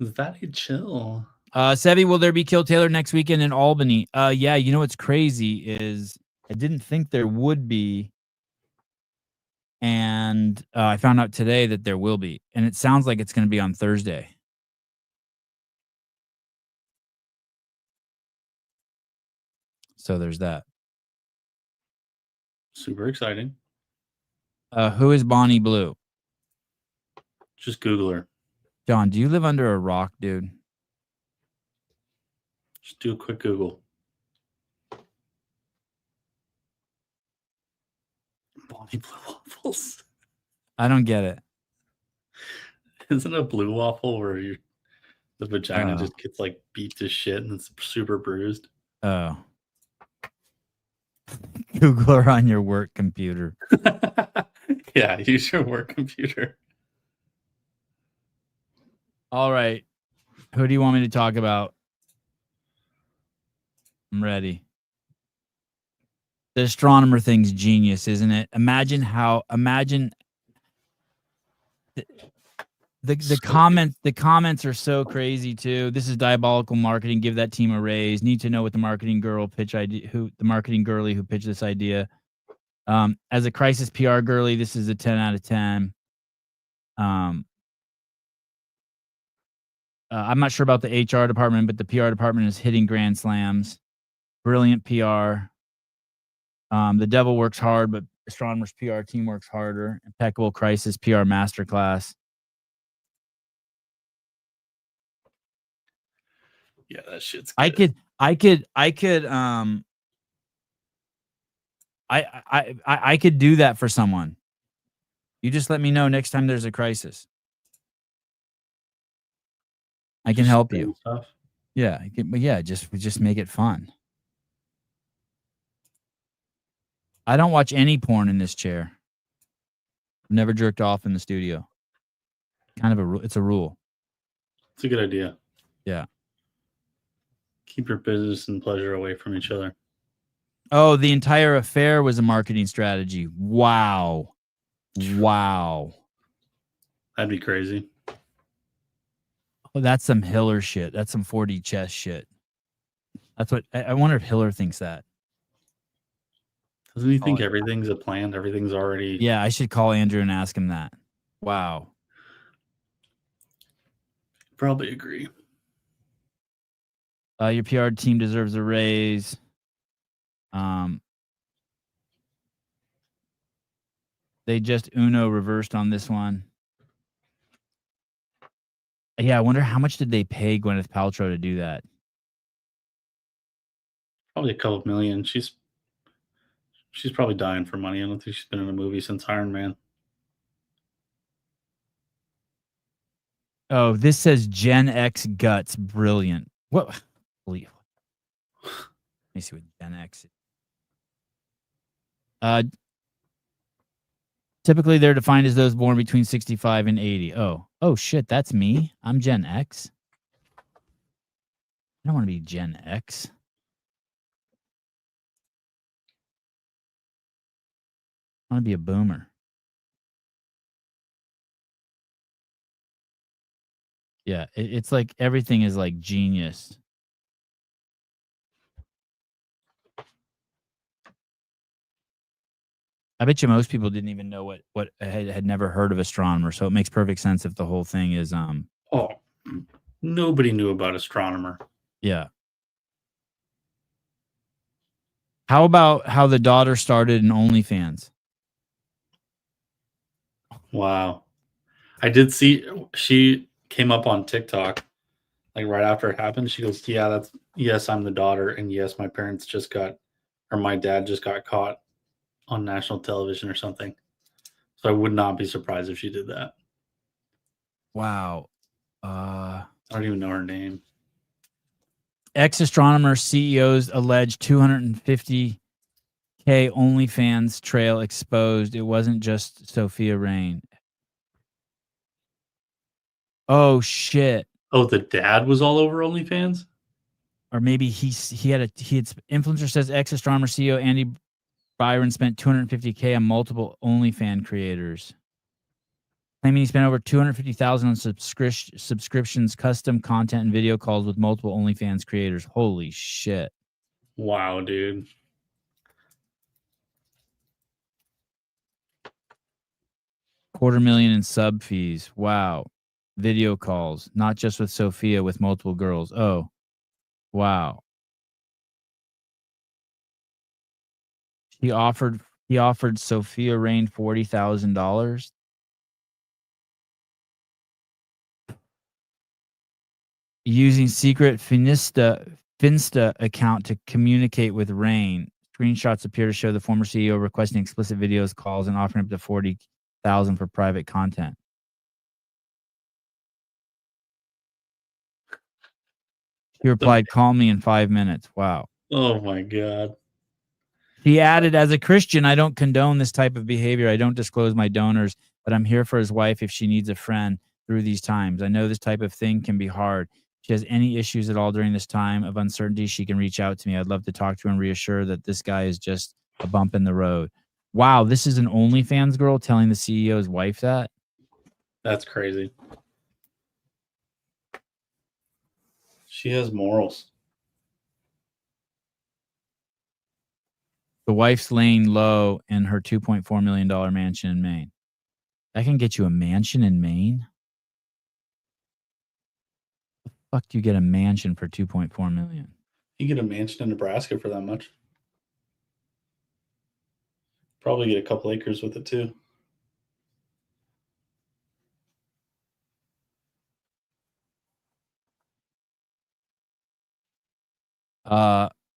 Very chill. Sevi, will there be Kill Taylor next weekend in Albany? Yeah, you know what's crazy is I didn't think there would be. And I found out today that there will be. And it sounds like it's going to be on Thursday. So there's that. Super exciting. Who is Bonnie Blue? Just Google her. John, do you live under a rock, dude? Just do a quick Google. Bonnie Blue waffles. I don't get it. Isn't a blue waffle where the vagina just gets like beat to shit and it's super bruised? Oh. Google her on your work computer. Yeah, use your work computer. All right. Who do you want me to talk about? I'm ready. The astronomer thing's genius, isn't it? Imagine the comments are so crazy too. This is diabolical marketing. Give that team a raise. Need to know what the marketing girl pitch idea, the marketing girly who pitched this idea. As a crisis PR girly, this is a 10 out of 10. I'm not sure about the HR department, but the PR department is hitting grand slams. Brilliant PR. The devil works hard, but astronomers PR team works harder. Impeccable crisis PR masterclass. Yeah, that shit's good. I could do that for someone. You just let me know next time there's a crisis. I can help you. Stuff. Yeah, just make it fun. I don't watch any porn in this chair. I've never jerked off in the studio. Kind of it's a rule. It's a good idea. Yeah. Keep your business and pleasure away from each other. Oh, the entire affair was a marketing strategy. Wow. That'd be crazy. Oh, that's some Hiller shit. That's some 4D chess shit. That's what I wonder if Hiller thinks that. Doesn't he think everything's a plan? Everything's already. Yeah, I should call Andrew and ask him that. Wow. Probably agree. Your PR team deserves a raise. They just Uno reversed on this one. Yeah, I wonder how much did they pay Gwyneth Paltrow to do that? Probably a couple million. She's probably dying for money. I don't think she's been in a movie since Iron Man. Oh, this says Gen X guts. Brilliant. What? Let me see what Gen X is. Typically, they're defined as those born between 65 and 80. Oh shit, that's me. I'm Gen X. I don't want to be Gen X. I want to be a boomer. Yeah, it's like everything is like genius. I bet you most people didn't even know what had never heard of astronomer, so it makes perfect sense if the whole thing is Oh, nobody knew about astronomer. yeah. How about how the daughter started in OnlyFans? Wow. I did see she came up on TikTok like right after it happened. She goes, "Yeah, yes, I'm the daughter, and yes, my parents just got, or my dad just got caught on national television or something." So I would not be surprised if she did that. Wow. I don't even know her name. Ex-astronomer CEO's alleged 250K OnlyFans trail exposed. It wasn't just Sophia Rain. Oh shit. Oh, the dad was all over OnlyFans? Or maybe he had influencer says ex-astronomer CEO Andy Byron spent 250K on multiple OnlyFans creators. Claiming he spent over 250,000 on subscriptions, custom content, and video calls with multiple OnlyFans creators. Holy shit. Wow, dude. $250,000 in sub fees. Wow. Video calls, not just with Sophia, with multiple girls. Oh, wow. He offered Sophia Rain $40,000. Using secret Finsta account to communicate with Rain. Screenshots appear to show the former CEO requesting explicit videos, calls, and offering up to $40,000 for private content. He replied, "Call me in 5 minutes." Wow. Oh my God. He added, "As a Christian, I don't condone this type of behavior. I don't disclose my donors, but I'm here for his wife if she needs a friend through these times. I know this type of thing can be hard. If she has any issues at all during this time of uncertainty, she can reach out to me. I'd love to talk to her and reassure that this guy is just a bump in the road." Wow, this is an OnlyFans girl telling the CEO's wife that? That's crazy. She has morals. The wife's laying low in her $2.4 million mansion in Maine. That can get you a mansion in Maine? The fuck do you get a mansion for $2.4 million? You get a mansion in Nebraska for that much. Probably get a couple acres with it too.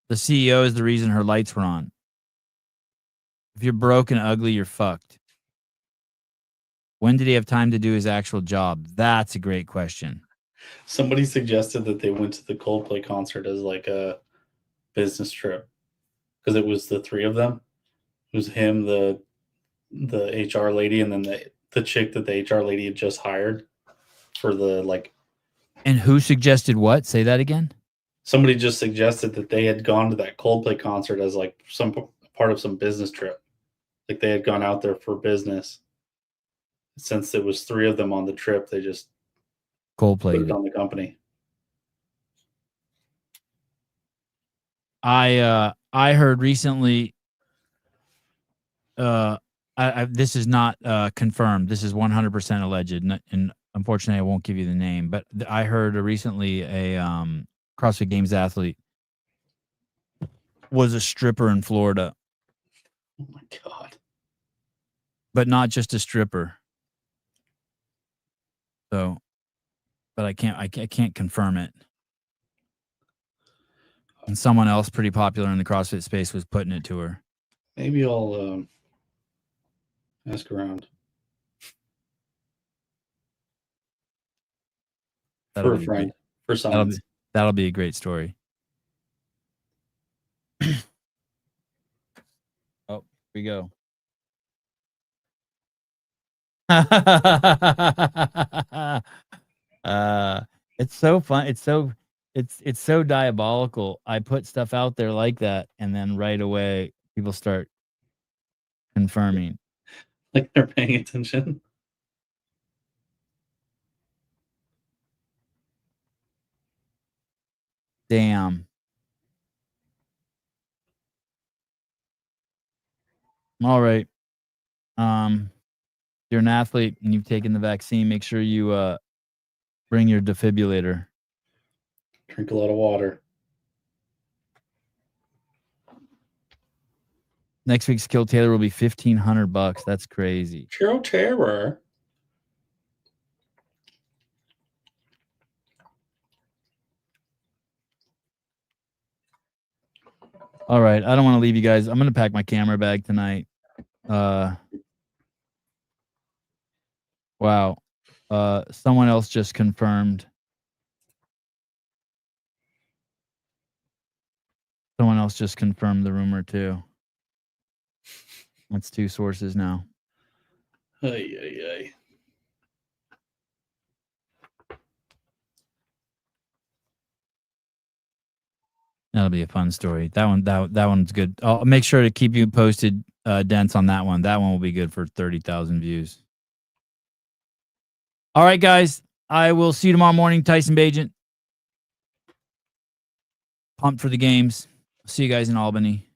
The CEO is the reason her lights were on. If you're broke and ugly, you're fucked. When did he have time to do his actual job? That's a great question. Somebody suggested that they went to the Coldplay concert as like a business trip because it was the three of them. It was him, the HR lady, and then the chick that the HR lady had just hired for the like. And who suggested what? Say that again. Somebody just suggested that they had gone to that Coldplay concert as like some part of some business trip. Like they had gone out there for business. Since there was three of them on the trip, they just Coldplay put it on the company. I heard recently. This is not confirmed. This is 100% alleged, and unfortunately, I won't give you the name. But I heard recently a CrossFit Games athlete was a stripper in Florida. Oh my God! But not just a stripper. So, but I can't confirm it. And someone else pretty popular in the CrossFit space was putting it to her. Maybe I'll ask around. For a friend, for science. That'll be a great story. Oh, here we go. It's so fun. It's so it's so diabolical. I put stuff out there like that, and then right away people start confirming. Like they're paying attention. Damn. All right. You're an athlete and you've taken the vaccine. Make sure you bring your defibrillator. Drink a lot of water. Next week's Kill Taylor will be $1,500. That's crazy. Kill Taylor. All right. I don't want to leave you guys. I'm going to pack my camera bag tonight. Wow. Someone else just confirmed. Someone else just confirmed the rumor too. That's 2 sources now. Ay, ay, ay. That'll be a fun story. That one's good. I'll make sure to keep you posted, Dents, on that one. That one will be good for 30,000 views. All right, guys. I will see you tomorrow morning, Tyson Bagent. Pumped for the games. See you guys in Albany.